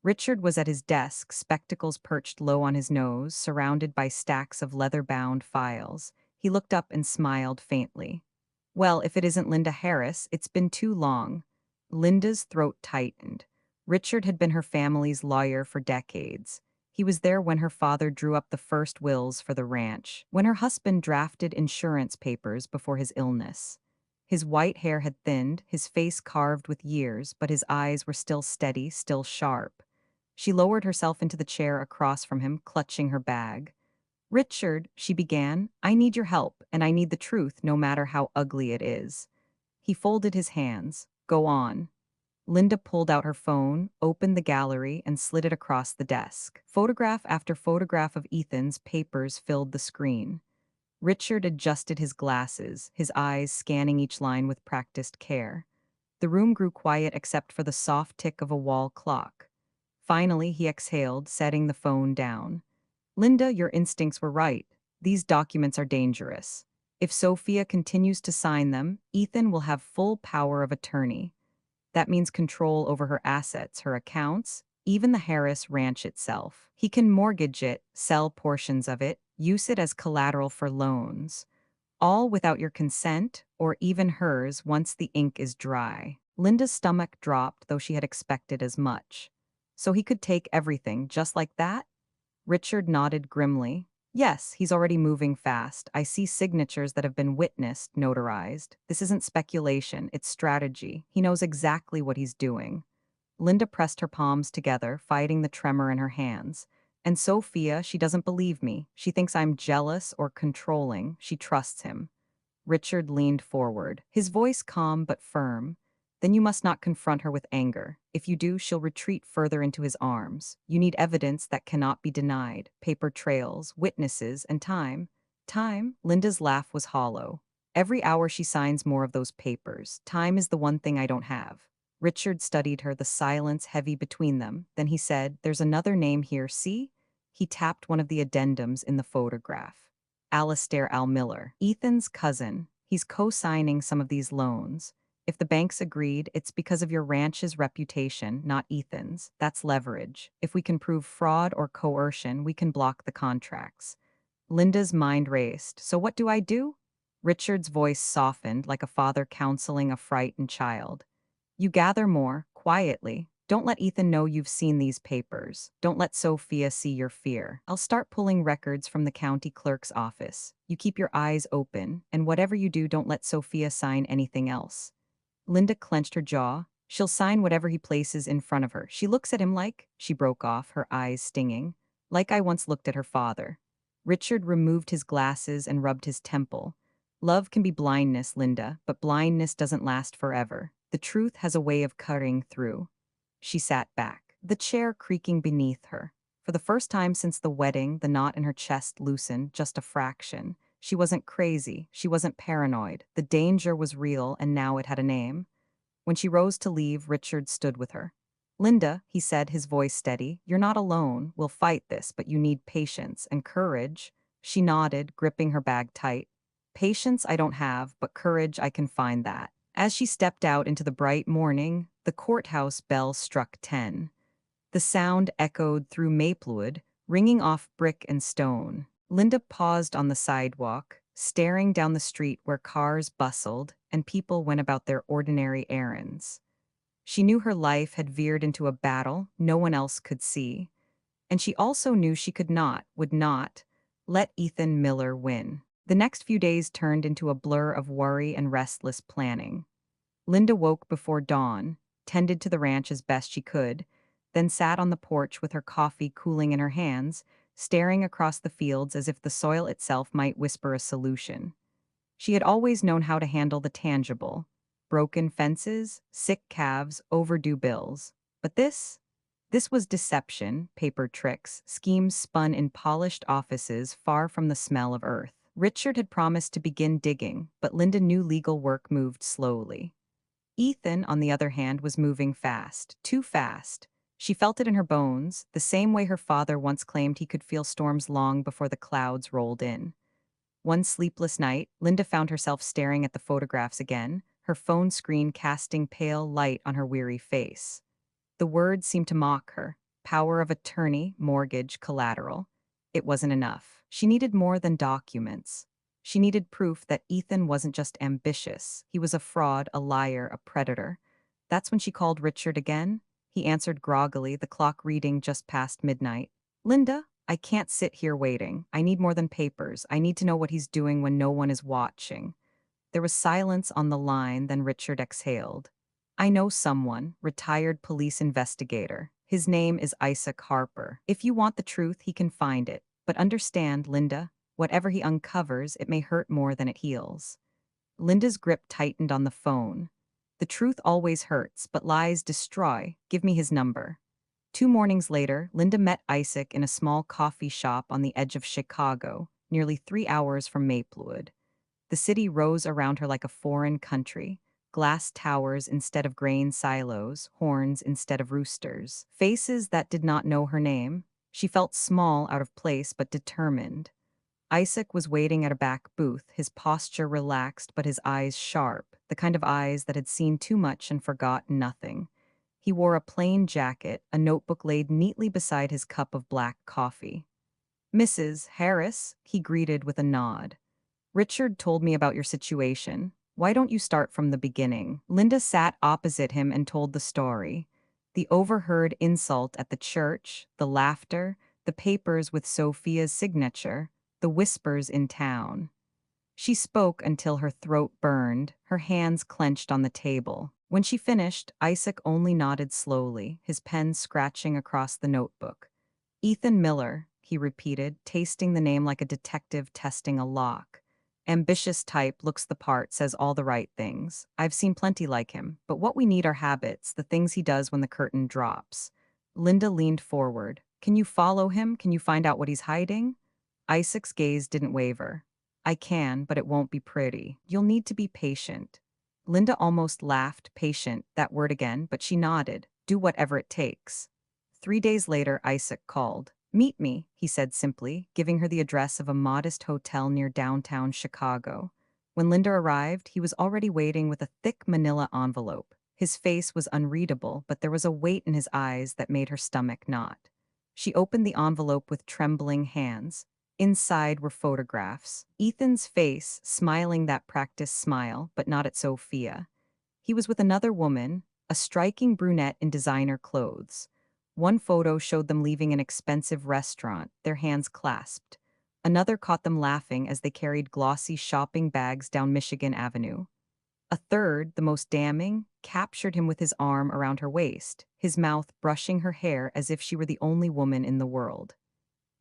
Richard was at his desk, spectacles perched low on his nose, surrounded by stacks of leather-bound files. He looked up and smiled faintly. Well, if it isn't Linda Harris, it's been too long. Linda's throat tightened. Richard had been her family's lawyer for decades. He was there when her father drew up the first wills for the ranch, when her husband drafted insurance papers before his illness. His white hair had thinned, his face carved with years, but his eyes were still steady, still sharp. She lowered herself into the chair across from him, clutching her bag. Richard, she began, I need your help, and I need the truth, no matter how ugly it is. He folded his hands. Go on. Linda pulled out her phone, opened the gallery, and slid it across the desk. Photograph after photograph of Ethan's papers filled the screen. Richard adjusted his glasses, his eyes scanning each line with practiced care. The room grew quiet except for the soft tick of a wall clock. Finally, he exhaled, setting the phone down. Linda, your instincts were right. These documents are dangerous. If Sophia continues to sign them, Ethan will have full power of attorney. That means control over her assets, her accounts, even the Harris ranch itself. He can mortgage it, sell portions of it, use it as collateral for loans. All without your consent, or even hers once the ink is dry. Linda's stomach dropped, though she had expected as much. So he could take everything just like that? Richard nodded grimly. Yes, he's already moving fast. I see signatures that have been witnessed, notarized. This isn't speculation, it's strategy. He knows exactly what he's doing. Linda pressed her palms together, fighting the tremor in her hands. And Sophia, she doesn't believe me. She thinks I'm jealous or controlling. She trusts him. Richard leaned forward, his voice calm but firm. Then you must not confront her with anger. If you do, she'll retreat further into his arms. You need evidence that cannot be denied. Paper trails, witnesses, and time. Time? Linda's laugh was hollow. Every hour she signs more of those papers. Time is the one thing I don't have. Richard studied her, the silence heavy between them. Then he said, there's another name here, see? He tapped one of the addendums in the photograph. Alistair Al Miller, Ethan's cousin. He's co-signing some of these loans. If the banks agreed, it's because of your ranch's reputation, not Ethan's. That's leverage. If we can prove fraud or coercion, we can block the contracts. Linda's mind raced. So what do I do? Richard's voice softened like a father counseling a frightened child. You gather more, quietly. Don't let Ethan know you've seen these papers. Don't let Sophia see your fear. I'll start pulling records from the county clerk's office. You keep your eyes open, and whatever you do, don't let Sophia sign anything else. Linda clenched her jaw. She'll sign whatever he places in front of her. She looks at him like, she broke off, her eyes stinging, like I once looked at her father. Richard removed his glasses and rubbed his temple. Love can be blindness, Linda, but blindness doesn't last forever. The truth has a way of cutting through. She sat back, the chair creaking beneath her. For For the first time since the wedding, the knot in her chest loosened just a fraction. She wasn't crazy. She wasn't paranoid. The danger was real, and now it had a name. When she rose to leave, Richard stood with her. Linda, he said, his voice steady, you're not alone. We'll fight this, but you need patience and courage. She nodded, gripping her bag tight. Patience I don't have, but courage I can find that. As she stepped out into the bright morning, the courthouse bell struck 10. The sound echoed through Maplewood, ringing off brick and stone. Linda paused on the sidewalk, staring down the street where cars bustled and people went about their ordinary errands. She knew her life had veered into a battle no one else could see, and she also knew she would not, let Ethan Miller win. The next few days turned into a blur of worry and restless planning. Linda woke before dawn, tended to the ranch as best she could, then sat on the porch with her coffee cooling in her hands, staring across the fields as if the soil itself might whisper a solution. She had always known how to handle the tangible: broken fences, sick calves, overdue bills. But this was deception, paper tricks, schemes spun in polished offices far from the smell of earth. Richard had promised to begin digging, but Linda knew legal work moved slowly. Ethan, on the other hand, was moving fast, too fast. She felt it in her bones, the same way her father once claimed he could feel storms long before the clouds rolled in. One sleepless night, Linda found herself staring at the photographs again, her phone screen casting pale light on her weary face. The words seemed to mock her: power of attorney, mortgage, collateral. It wasn't enough. She needed more than documents. She needed proof that Ethan wasn't just ambitious. He was a fraud, a liar, a predator. That's when she called Richard again. He answered groggily, the clock reading just past midnight. Linda, I can't sit here waiting. I need more than papers. I need to know what he's doing when no one is watching. There was silence on the line, then Richard exhaled. I know someone, retired police investigator. His name is Isaac Harper. If you want the truth, he can find it. But understand, Linda, whatever he uncovers, it may hurt more than it heals. Linda's grip tightened on the phone. The truth always hurts, but lies destroy. Give me his number. 2 mornings later, Linda met Isaac in a small coffee shop on the edge of Chicago, nearly 3 hours from Maplewood. The city rose around her like a foreign country: glass towers instead of grain silos, horns instead of roosters, faces that did not know her name. She felt small, out of place, but determined. Isaac was waiting at a back booth, his posture relaxed but his eyes sharp, the kind of eyes that had seen too much and forgot nothing. He wore a plain jacket, a notebook laid neatly beside his cup of black coffee. "Mrs. Harris," he greeted with a nod. "Richard told me about your situation. Why don't you start from the beginning?" Linda sat opposite him and told the story. The overheard insult at the church, the laughter, the papers with Sophia's signature, the whispers in town. She spoke until her throat burned, her hands clenched on the table. When she finished, Isaac only nodded slowly, his pen scratching across the notebook. "Ethan Miller," he repeated, tasting the name like a detective testing a lock. "Ambitious type, looks the part, says all the right things. I've seen plenty like him, but what we need are habits, the things he does when the curtain drops." Linda leaned forward. "Can you follow him? Can you find out what he's hiding?" Isaac's gaze didn't waver. "I can, but it won't be pretty. You'll need to be patient." Linda almost laughed. Patient, that word again, but she nodded. "Do whatever it takes." 3 days later, Isaac called. "Meet me," he said simply, giving her the address of a modest hotel near downtown Chicago. When Linda arrived, he was already waiting with a thick manila envelope. His face was unreadable, but there was a weight in his eyes that made her stomach knot. She opened the envelope with trembling hands. Inside were photographs. Ethan's face, smiling that practiced smile, but not at Sophia. He was with another woman, a striking brunette in designer clothes. One photo showed them leaving an expensive restaurant, their hands clasped. Another caught them laughing as they carried glossy shopping bags down Michigan Avenue. A third, the most damning, captured him with his arm around her waist, his mouth brushing her hair as if she were the only woman in the world.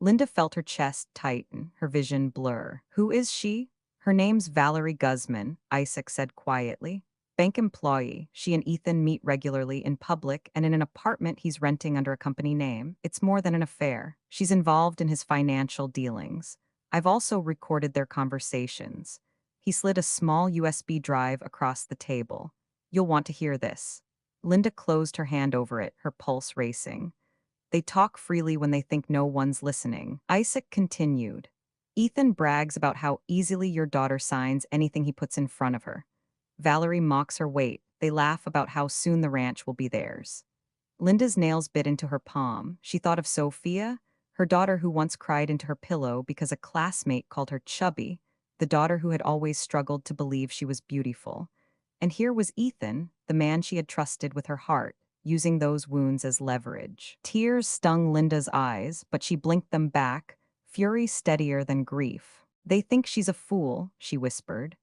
Linda felt her chest tighten, her vision blur. "Who is she?" "Her name's Valerie Guzman," Isaac said quietly. Bank employee, she and Ethan meet regularly in public and in an apartment he's renting under a company name. It's more than an affair. She's involved in his financial dealings. I've also recorded their conversations. He slid a small USB drive across the table. You'll want to hear this. Linda closed her hand over it, her pulse racing. They talk freely when they think no one's listening. Isaac continued. Ethan brags about how easily your daughter signs anything he puts in front of her. Valerie mocks her weight. They laugh about how soon the ranch will be theirs. Linda's nails bit into her palm. She thought of Sophia, her daughter who once cried into her pillow because a classmate called her chubby, the daughter who had always struggled to believe she was beautiful. And here was Ethan, the man she had trusted with her heart, using those wounds as leverage. Tears stung Linda's eyes, but she blinked them back, fury steadier than grief. They think she's a fool, she whispered.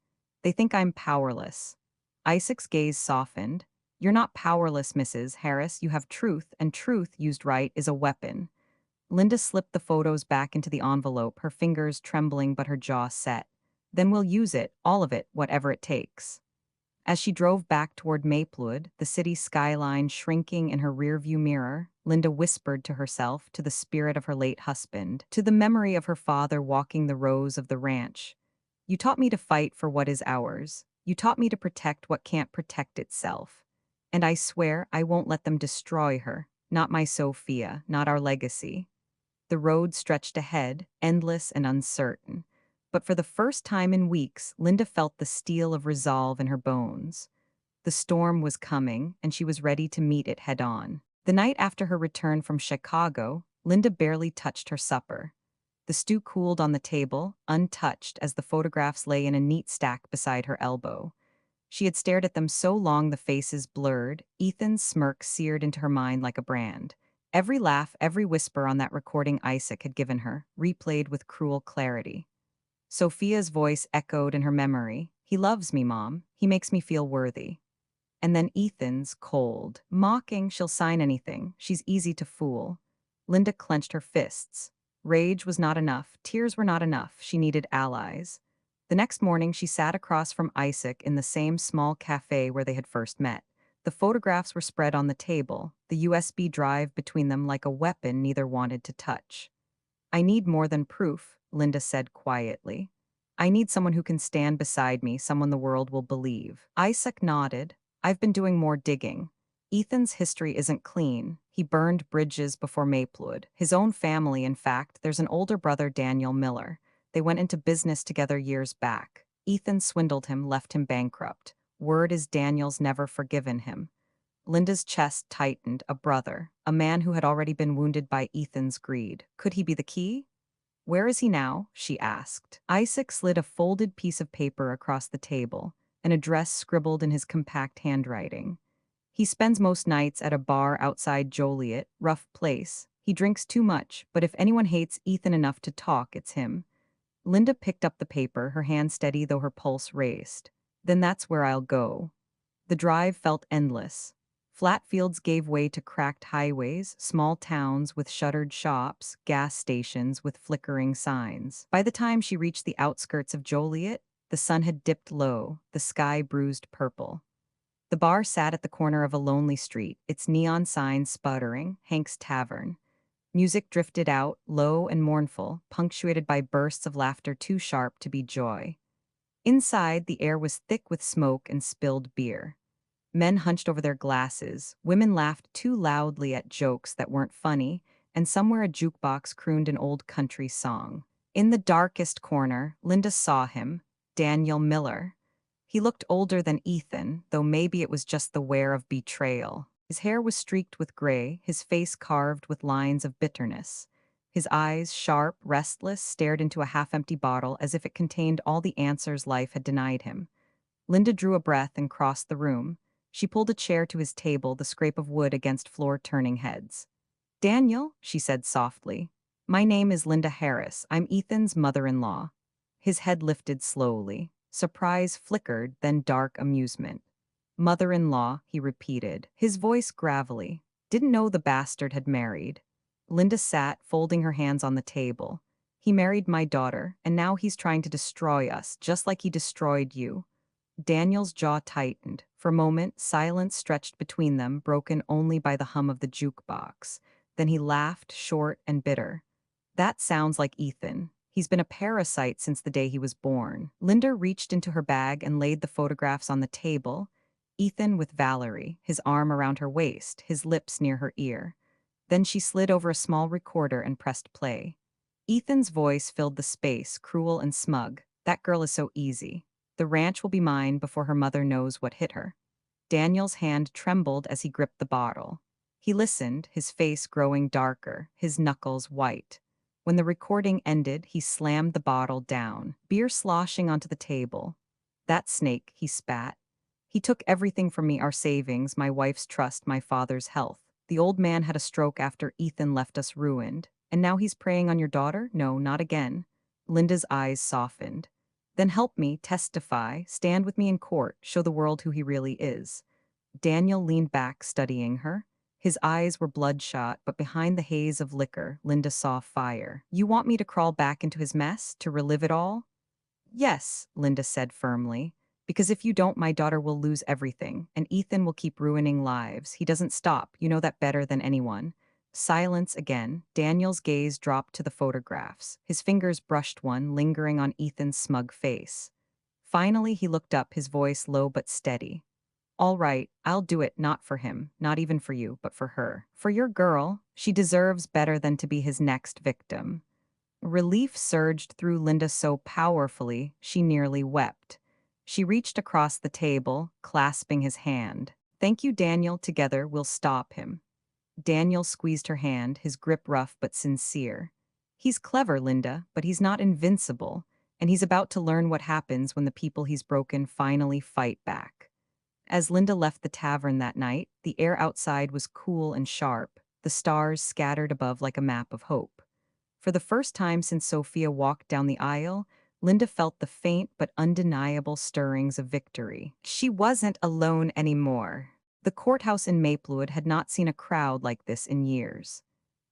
They think I'm powerless. Isaac's gaze softened. You're not powerless, Mrs. Harris. You have truth, and truth, used right, is a weapon. Linda slipped the photos back into the envelope, her fingers trembling but her jaw set. Then we'll use it, all of it, whatever it takes. As she drove back toward Maplewood, the city skyline shrinking in her rearview mirror, Linda whispered to herself, to the spirit of her late husband, to the memory of her father walking the rows of the ranch. You taught me to fight for what is ours. You taught me to protect what can't protect itself. And I swear I won't let them destroy her, not my Sophia, not our legacy. The road stretched ahead, endless and uncertain. But for the first time in weeks, Linda felt the steel of resolve in her bones. The storm was coming, and she was ready to meet it head-on. The night after her return from Chicago, Linda barely touched her supper. The stew cooled on the table, untouched, as the photographs lay in a neat stack beside her elbow. She had stared at them so long the faces blurred, Ethan's smirk seared into her mind like a brand. Every laugh, every whisper on that recording Isaac had given her, replayed with cruel clarity. Sophia's voice echoed in her memory. He loves me, Mom. He makes me feel worthy. And then Ethan's, cold, mocking, she'll sign anything. She's easy to fool. Linda clenched her fists. Rage was not enough. Tears were not enough. She needed allies. The next morning, she sat across from Isaac in the same small cafe where they had first met. The photographs were spread on the table, the USB drive between them like a weapon neither wanted to touch. I need more than proof, Linda said quietly. I need someone who can stand beside me, someone the world will believe. Isaac nodded. I've been doing more digging. Ethan's history isn't clean. He burned bridges before Maplewood. His own family, in fact, there's an older brother, Daniel Miller. They went into business together years back. Ethan swindled him, left him bankrupt. Word is Daniel's never forgiven him. Linda's chest tightened. A brother, a man who had already been wounded by Ethan's greed. Could he be the key? Where is he now? She asked. Isaac slid a folded piece of paper across the table, an address scribbled in his compact handwriting. He spends most nights at a bar outside Joliet, rough place. He drinks too much, but if anyone hates Ethan enough to talk, it's him. Linda picked up the paper, her hand steady though her pulse raced. Then that's where I'll go. The drive felt endless. Flat fields gave way to cracked highways, small towns with shuttered shops, gas stations with flickering signs. By the time she reached the outskirts of Joliet, the sun had dipped low, the sky bruised purple. The bar sat at the corner of a lonely street, its neon sign sputtering, Hank's Tavern. Music drifted out, low and mournful, punctuated by bursts of laughter too sharp to be joy. Inside, the air was thick with smoke and spilled beer. Men hunched over their glasses, women laughed too loudly at jokes that weren't funny, and somewhere a jukebox crooned an old country song. In the darkest corner, Linda saw him, Daniel Miller. He looked older than Ethan, though maybe it was just the wear of betrayal. His hair was streaked with gray, his face carved with lines of bitterness. His eyes, sharp, restless, stared into a half-empty bottle as if it contained all the answers life had denied him. Linda drew a breath and crossed the room. She pulled a chair to his table, the scrape of wood against floor-turning heads. Daniel, she said softly. My name is Linda Harris. I'm Ethan's mother-in-law. His head lifted slowly. Surprise flickered, then dark amusement. Mother-in-law, he repeated, his voice gravelly. Didn't know the bastard had married. Linda sat, folding her hands on the table. He married my daughter, and now he's trying to destroy us, just like he destroyed you. Daniel's jaw tightened. For a moment, silence stretched between them, broken only by the hum of the jukebox. Then he laughed, short and bitter. That sounds like Ethan. He's been a parasite since the day he was born. Linda reached into her bag and laid the photographs on the table. Ethan with Valerie, his arm around her waist, his lips near her ear. Then she slid over a small recorder and pressed play. Ethan's voice filled the space, cruel and smug. That girl is so easy. The ranch will be mine before her mother knows what hit her. Daniel's hand trembled as he gripped the bottle. He listened, his face growing darker, his knuckles white. When the recording ended, he slammed the bottle down, beer sloshing onto the table. That snake, he spat. He took everything from me, our savings, my wife's trust, my father's health. The old man had a stroke after Ethan left us ruined. And now he's preying on your daughter? No, not again. Linda's eyes softened. Then help me, testify, stand with me in court, show the world who he really is. Daniel leaned back, studying her. His eyes were bloodshot, but behind the haze of liquor, Linda saw fire. You want me to crawl back into his mess, to relive it all? Yes, Linda said firmly. Because if you don't, my daughter will lose everything, and Ethan will keep ruining lives. He doesn't stop. You know that better than anyone. Silence again. Daniel's gaze dropped to the photographs. His fingers brushed one, lingering on Ethan's smug face. Finally, he looked up, his voice low but steady. All right, I'll do it, not for him, not even for you, but for her. For your girl, she deserves better than to be his next victim. Relief surged through Linda so powerfully, she nearly wept. She reached across the table, clasping his hand. Thank you, Daniel. Together, we'll stop him. Daniel squeezed her hand, his grip rough but sincere. He's clever, Linda, but he's not invincible, and he's about to learn what happens when the people he's broken finally fight back. As Linda left the tavern that night, the air outside was cool and sharp, the stars scattered above like a map of hope. For the first time since Sophia walked down the aisle, Linda felt the faint but undeniable stirrings of victory. She wasn't alone anymore. The courthouse in Maplewood had not seen a crowd like this in years.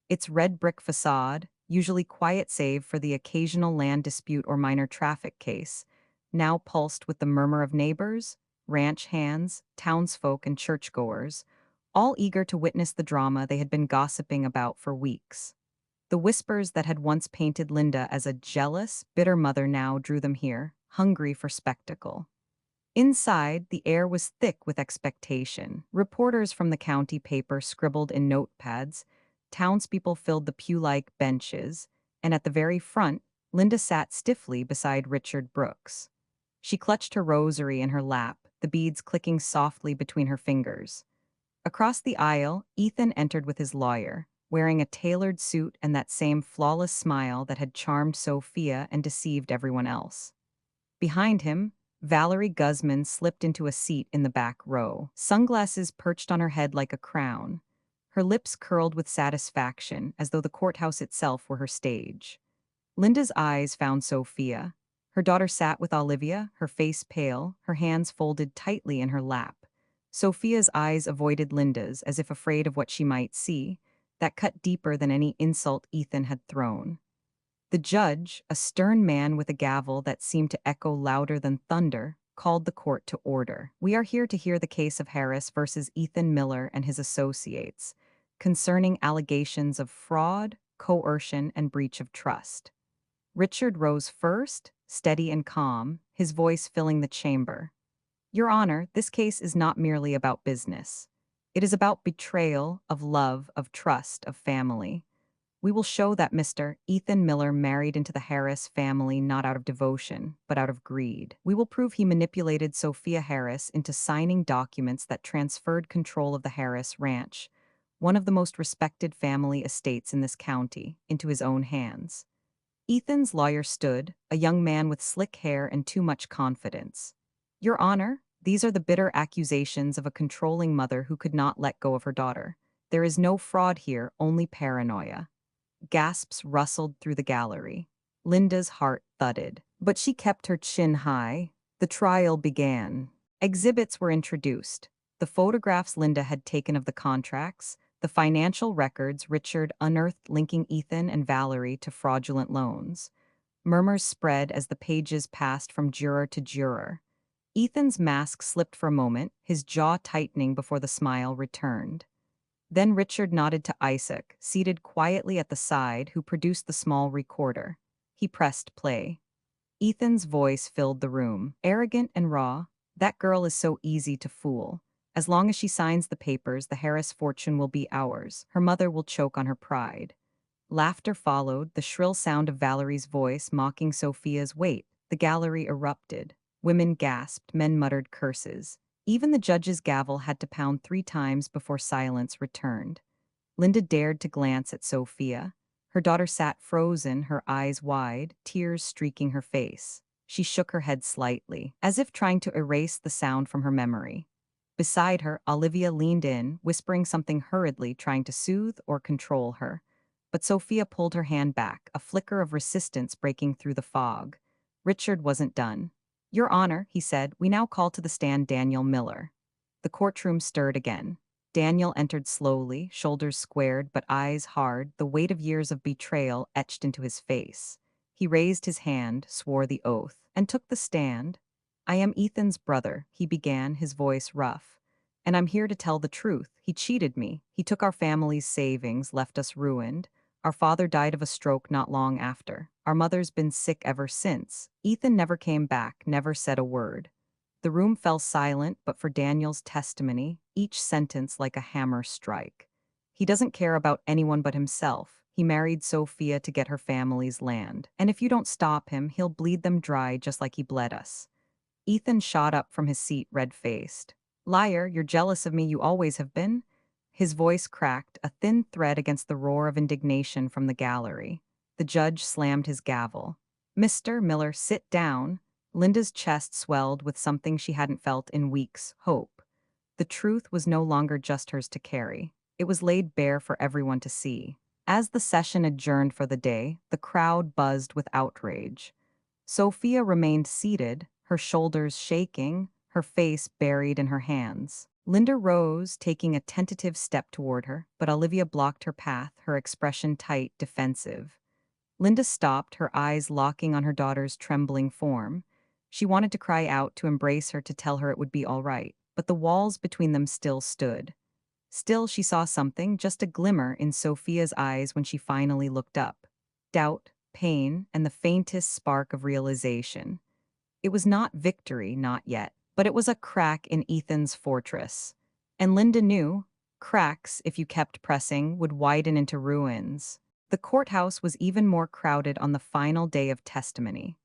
Its red brick facade, usually quiet save for the occasional land dispute or minor traffic case, now pulsed with the murmur of neighbors, ranch hands, townsfolk, and churchgoers, all eager to witness the drama they had been gossiping about for weeks. The whispers that had once painted Linda as a jealous, bitter mother now drew them here, hungry for spectacle. Inside, the air was thick with expectation. Reporters from the county paper scribbled in notepads, townspeople filled the pew-like benches, and at the very front, Linda sat stiffly beside Richard Brooks. She clutched her rosary in her lap, the beads clicking softly between her fingers. Across the aisle, Ethan entered with his lawyer, wearing a tailored suit and that same flawless smile that had charmed Sophia and deceived everyone else. Behind him, Valerie Guzman slipped into a seat in the back row, sunglasses perched on her head like a crown. Her lips curled with satisfaction, as though the courthouse itself were her stage. Linda's eyes found Sophia. Her daughter sat with Olivia, her face pale, her hands folded tightly in her lap. Sophia's eyes avoided Linda's, as if afraid of what she might see, that cut deeper than any insult Ethan had thrown. The judge, a stern man with a gavel that seemed to echo louder than thunder, called the court to order. We are here to hear the case of Harris versus Ethan Miller and his associates, concerning allegations of fraud, coercion, and breach of trust. Richard rose first, steady and calm, his voice filling the chamber. Your Honor, this case is not merely about business. It is about betrayal of love, of trust, of family. We will show that Mr. Ethan Miller married into the Harris family not out of devotion, but out of greed. We will prove he manipulated Sophia Harris into signing documents that transferred control of the Harris Ranch, one of the most respected family estates in this county, into his own hands. Ethan's lawyer stood, a young man with slick hair and too much confidence. Your Honor, these are the bitter accusations of a controlling mother who could not let go of her daughter. There is no fraud here, only paranoia. Gasps rustled through the gallery. Linda's heart thudded, but she kept her chin high. The trial began. Exhibits were introduced. The photographs Linda had taken of the contracts, the financial records Richard unearthed linking Ethan and Valerie to fraudulent loans. Murmurs spread as the pages passed from juror to juror. Ethan's mask slipped for a moment, his jaw tightening before the smile returned. Then Richard nodded to Isaac, seated quietly at the side, who produced the small recorder. He pressed play. Ethan's voice filled the room, arrogant and raw. That girl is so easy to fool. As long as she signs the papers, the Harris fortune will be ours. Her mother will choke on her pride. Laughter followed, the shrill sound of Valerie's voice mocking Sophia's weight. The gallery erupted. Women gasped, men muttered curses. Even the judge's gavel had to pound 3 times before silence returned. Linda dared to glance at Sophia. Her daughter sat frozen, her eyes wide, tears streaking her face. She shook her head slightly, as if trying to erase the sound from her memory. Beside her, Olivia leaned in, whispering something hurriedly, trying to soothe or control her. But Sophia pulled her hand back, a flicker of resistance breaking through the fog. Richard wasn't done. "Your Honor," he said, "we now call to the stand Daniel Miller." The courtroom stirred again. Daniel entered slowly, shoulders squared but eyes hard, the weight of years of betrayal etched into his face. He raised his hand, swore the oath, and took the stand. "I am Ethan's brother," he began, his voice rough. "And I'm here to tell the truth. He cheated me. He took our family's savings, left us ruined. Our father died of a stroke not long after. Our mother's been sick ever since. Ethan never came back, never said a word." The room fell silent, but for Daniel's testimony, each sentence like a hammer strike. He doesn't care about anyone but himself. He married Sophia to get her family's land. And if you don't stop him, he'll bleed them dry just like he bled us. Ethan shot up from his seat, red-faced. "Liar, you're jealous of me, you always have been." His voice cracked, a thin thread against the roar of indignation from the gallery. The judge slammed his gavel. "Mr. Miller, sit down." Linda's chest swelled with something she hadn't felt in weeks, hope. The truth was no longer just hers to carry. It was laid bare for everyone to see. As the session adjourned for the day, the crowd buzzed with outrage. Sophia remained seated, her shoulders shaking, her face buried in her hands. Linda rose, taking a tentative step toward her, but Olivia blocked her path, her expression tight, defensive. Linda stopped, her eyes locking on her daughter's trembling form. She wanted to cry out, to embrace her, to tell her it would be all right, but the walls between them still stood. Still, she saw something, just a glimmer, in Sophia's eyes when she finally looked up. Doubt, pain, and the faintest spark of realization. It was not victory, not yet, but it was a crack in Ethan's fortress. And Linda knew, cracks, if you kept pressing, would widen into ruins. The courthouse was even more crowded on the final day of testimony.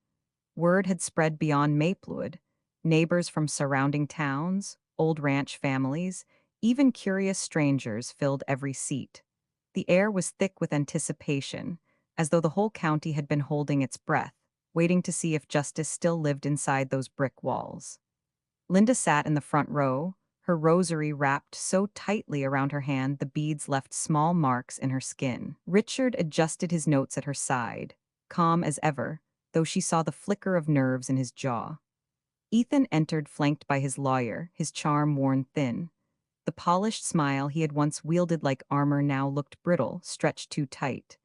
Word had spread beyond Maplewood. Neighbors from surrounding towns, old ranch families, even curious strangers filled every seat. The air was thick with anticipation, as though the whole county had been holding its breath, waiting to see if justice still lived inside those brick walls. Linda sat in the front row, her rosary wrapped so tightly around her hand the beads left small marks in her skin. Richard adjusted his notes at her side, calm as ever, though she saw the flicker of nerves in his jaw. Ethan entered, flanked by his lawyer, his charm worn thin. The polished smile he had once wielded like armor now looked brittle, stretched too tight.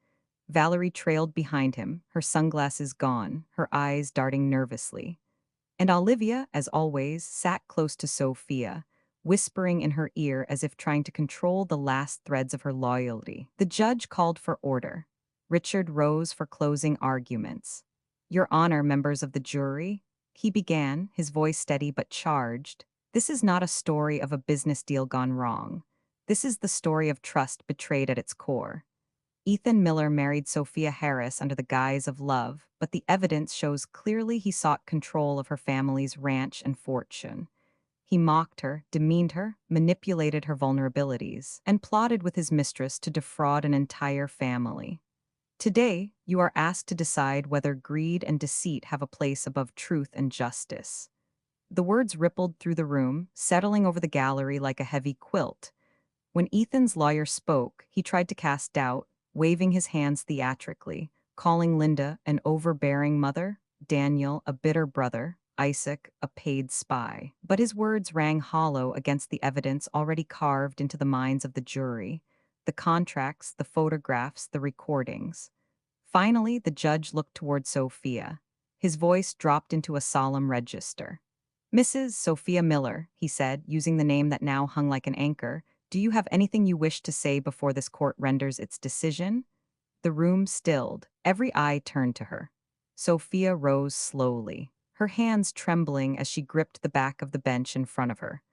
Valerie trailed behind him, her sunglasses gone, her eyes darting nervously. And Olivia, as always, sat close to Sophia, whispering in her ear as if trying to control the last threads of her loyalty. The judge called for order. Richard rose for closing arguments. "Your Honor, members of the jury," he began, his voice steady but charged. "This is not a story of a business deal gone wrong. This is the story of trust betrayed at its core. Ethan Miller married Sophia Harris under the guise of love, but the evidence shows clearly he sought control of her family's ranch and fortune. He mocked her, demeaned her, manipulated her vulnerabilities, and plotted with his mistress to defraud an entire family. Today, you are asked to decide whether greed and deceit have a place above truth and justice." The words rippled through the room, settling over the gallery like a heavy quilt. When Ethan's lawyer spoke, he tried to cast doubt, waving his hands theatrically, calling Linda an overbearing mother, Daniel a bitter brother, Isaac a paid spy. But his words rang hollow against the evidence already carved into the minds of the jury, the contracts, the photographs, the recordings. Finally, the judge looked toward Sophia. His voice dropped into a solemn register. Mrs. Sophia Miller, he said, using the name that now hung like an anchor, do you have anything you wish to say before this court renders its decision? The room stilled. Every eye turned to her. Sophia rose slowly, her hands trembling as she gripped the back of the bench in front of her.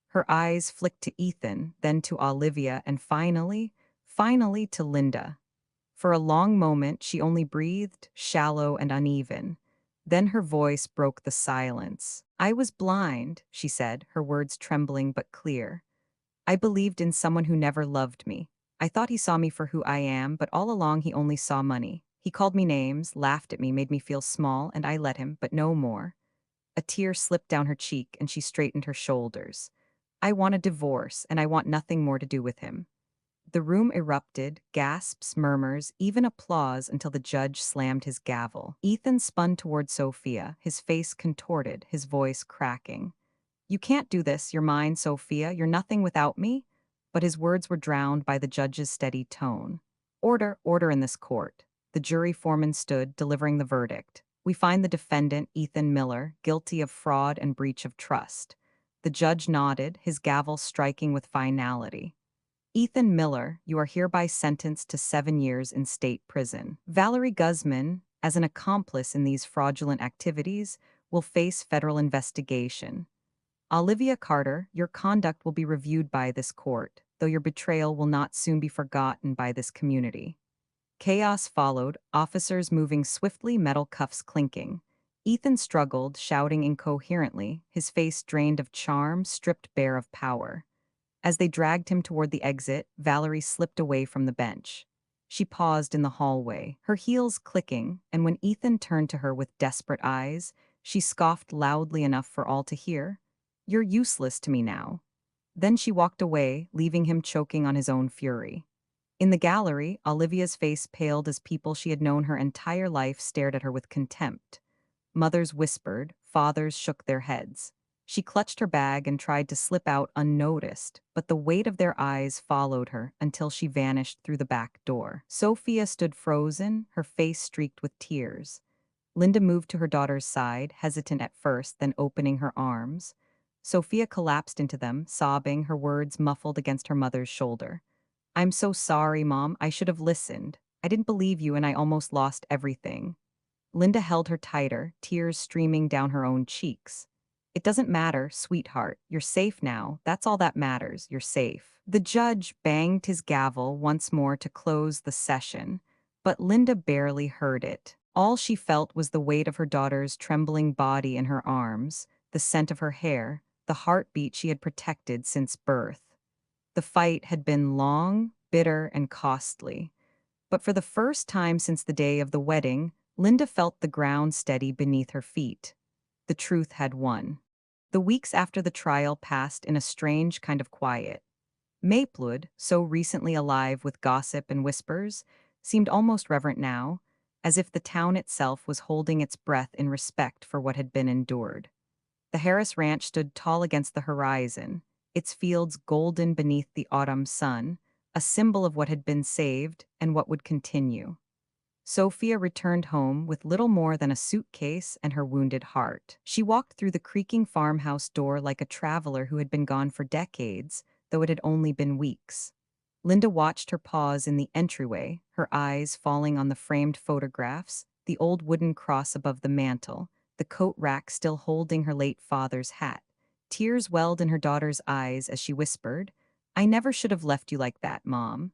Her eyes flicked to Ethan, then to Olivia, and finally to Linda. For a long moment, she only breathed, shallow and uneven. Then her voice broke the silence. I was blind, she said, her words trembling but clear. I believed in someone who never loved me. I thought he saw me for who I am, but all along he only saw money. He called me names, laughed at me, made me feel small, and I let him, but no more. A tear slipped down her cheek, and she straightened her shoulders. I want a divorce, and I want nothing more to do with him. The room erupted, gasps, murmurs, even applause until the judge slammed his gavel. Ethan spun toward Sophia, his face contorted, his voice cracking. You can't do this, you're mine, Sophia, you're nothing without me. But his words were drowned by the judge's steady tone. Order, order in this court. The jury foreman stood, delivering the verdict. We find the defendant, Ethan Miller, guilty of fraud and breach of trust. The judge nodded, his gavel striking with finality. Ethan Miller, you are hereby sentenced to 7 years in state prison. Valerie Guzman, as an accomplice in these fraudulent activities, will face federal investigation. Olivia Carter, your conduct will be reviewed by this court, though your betrayal will not soon be forgotten by this community. Chaos followed, officers moving swiftly, metal cuffs clinking. Ethan struggled, shouting incoherently, his face drained of charm, stripped bare of power. As they dragged him toward the exit, Valerie slipped away from the bench. She paused in the hallway, her heels clicking, and when Ethan turned to her with desperate eyes, she scoffed loudly enough for all to hear. You're useless to me now. Then she walked away, leaving him choking on his own fury. In the gallery, Olivia's face paled as people she had known her entire life stared at her with contempt. Mothers whispered, fathers shook their heads. She clutched her bag and tried to slip out unnoticed, but the weight of their eyes followed her until she vanished through the back door. Sophia stood frozen, her face streaked with tears. Linda moved to her daughter's side, hesitant at first, then opening her arms. Sophia collapsed into them, sobbing, her words muffled against her mother's shoulder. I'm so sorry, Mom. I should have listened. I didn't believe you and I almost lost everything. Linda held her tighter, tears streaming down her own cheeks. It doesn't matter, sweetheart. You're safe now. That's all that matters. You're safe. The judge banged his gavel once more to close the session, but Linda barely heard it. All she felt was the weight of her daughter's trembling body in her arms, the scent of her hair, the heartbeat she had protected since birth. The fight had been long, bitter, and costly. But for the first time since the day of the wedding, Linda felt the ground steady beneath her feet. The truth had won. The weeks after the trial passed in a strange kind of quiet. Maplewood, so recently alive with gossip and whispers, seemed almost reverent now, as if the town itself was holding its breath in respect for what had been endured. The Harris Ranch stood tall against the horizon, its fields golden beneath the autumn sun, a symbol of what had been saved and what would continue. Sophia returned home with little more than a suitcase and her wounded heart. She walked through the creaking farmhouse door like a traveler who had been gone for decades, though it had only been weeks. Linda watched her pause in the entryway, her eyes falling on the framed photographs, the old wooden cross above the mantel, the coat rack still holding her late father's hat. Tears welled in her daughter's eyes as she whispered, I never should have left you like that, Mom.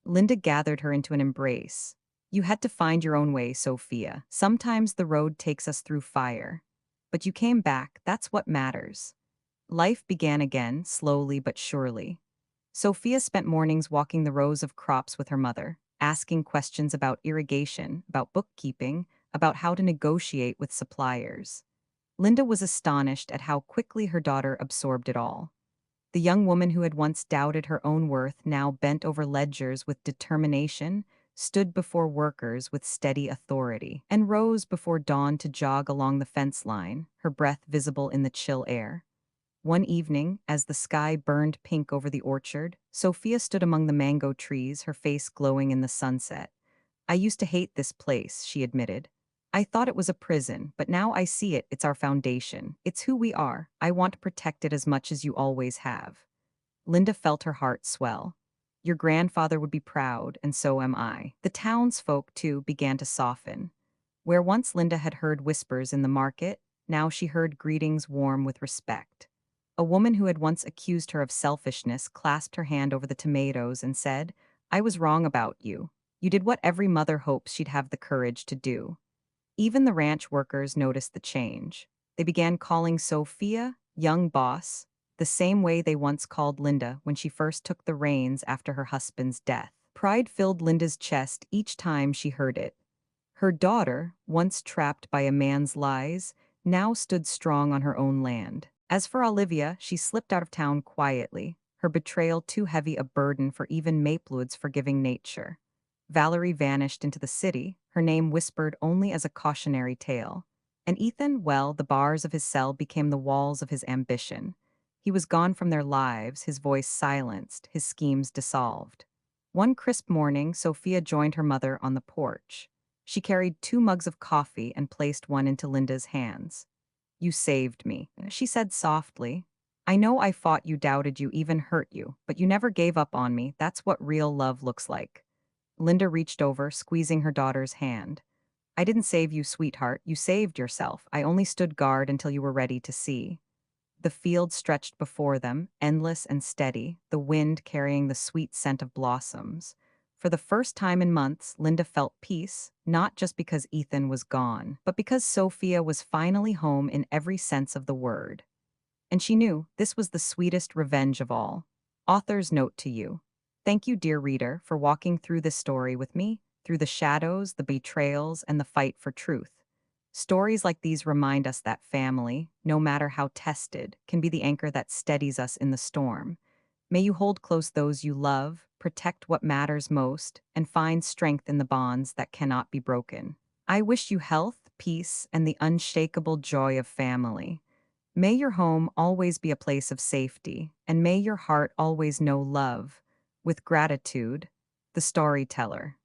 Linda gathered her into an embrace. You had to find your own way, Sophia. Sometimes the road takes us through fire. But you came back, that's what matters. Life began again, slowly but surely. Sophia spent mornings walking the rows of crops with her mother, asking questions about irrigation, about bookkeeping, about how to negotiate with suppliers. Linda was astonished at how quickly her daughter absorbed it all. The young woman who had once doubted her own worth now bent over ledgers with determination, stood before workers with steady authority, and rose before dawn to jog along the fence line, her breath visible in the chill air. One evening, as the sky burned pink over the orchard, Sophia stood among the mango trees, her face glowing in the sunset. I used to hate this place, she admitted. I thought it was a prison, but now I see it. It's our foundation. It's who we are. I want to protect it as much as you always have. Linda felt her heart swell. Your grandfather would be proud, and so am I. The townsfolk, too, began to soften. Where once Linda had heard whispers in the market, now she heard greetings warm with respect. A woman who had once accused her of selfishness clasped her hand over the tomatoes and said, I was wrong about you. You did what every mother hopes she'd have the courage to do. Even the ranch workers noticed the change. They began calling Sophia young boss, the same way they once called Linda when she first took the reins after her husband's death. Pride filled Linda's chest each time she heard it. Her daughter, once trapped by a man's lies, now stood strong on her own land. As for Olivia, she slipped out of town quietly, her betrayal too heavy a burden for even Maplewood's forgiving nature. Valerie vanished into the city, her name whispered only as a cautionary tale. And Ethan, well, the bars of his cell became the walls of his ambition. He was gone from their lives, his voice silenced, his schemes dissolved. One crisp morning, Sophia joined her mother on the porch. She carried 2 mugs of coffee and placed one into Linda's hands. You saved me, she said softly. I know I fought you, doubted you, even hurt you, but you never gave up on me. That's what real love looks like. Linda reached over, squeezing her daughter's hand. I didn't save you, sweetheart. You saved yourself. I only stood guard until you were ready to see. The field stretched before them, endless and steady, the wind carrying the sweet scent of blossoms. For the first time in months, Linda felt peace, not just because Ethan was gone, but because Sophia was finally home in every sense of the word. And she knew this was the sweetest revenge of all. Author's note to you. Thank you, dear reader, for walking through this story with me, through the shadows, the betrayals, and the fight for truth. Stories like these remind us that family, no matter how tested, can be the anchor that steadies us in the storm. May you hold close those you love, protect what matters most, and find strength in the bonds that cannot be broken. I wish you health, peace, and the unshakable joy of family. May your home always be a place of safety, and may your heart always know love. With gratitude, the storyteller.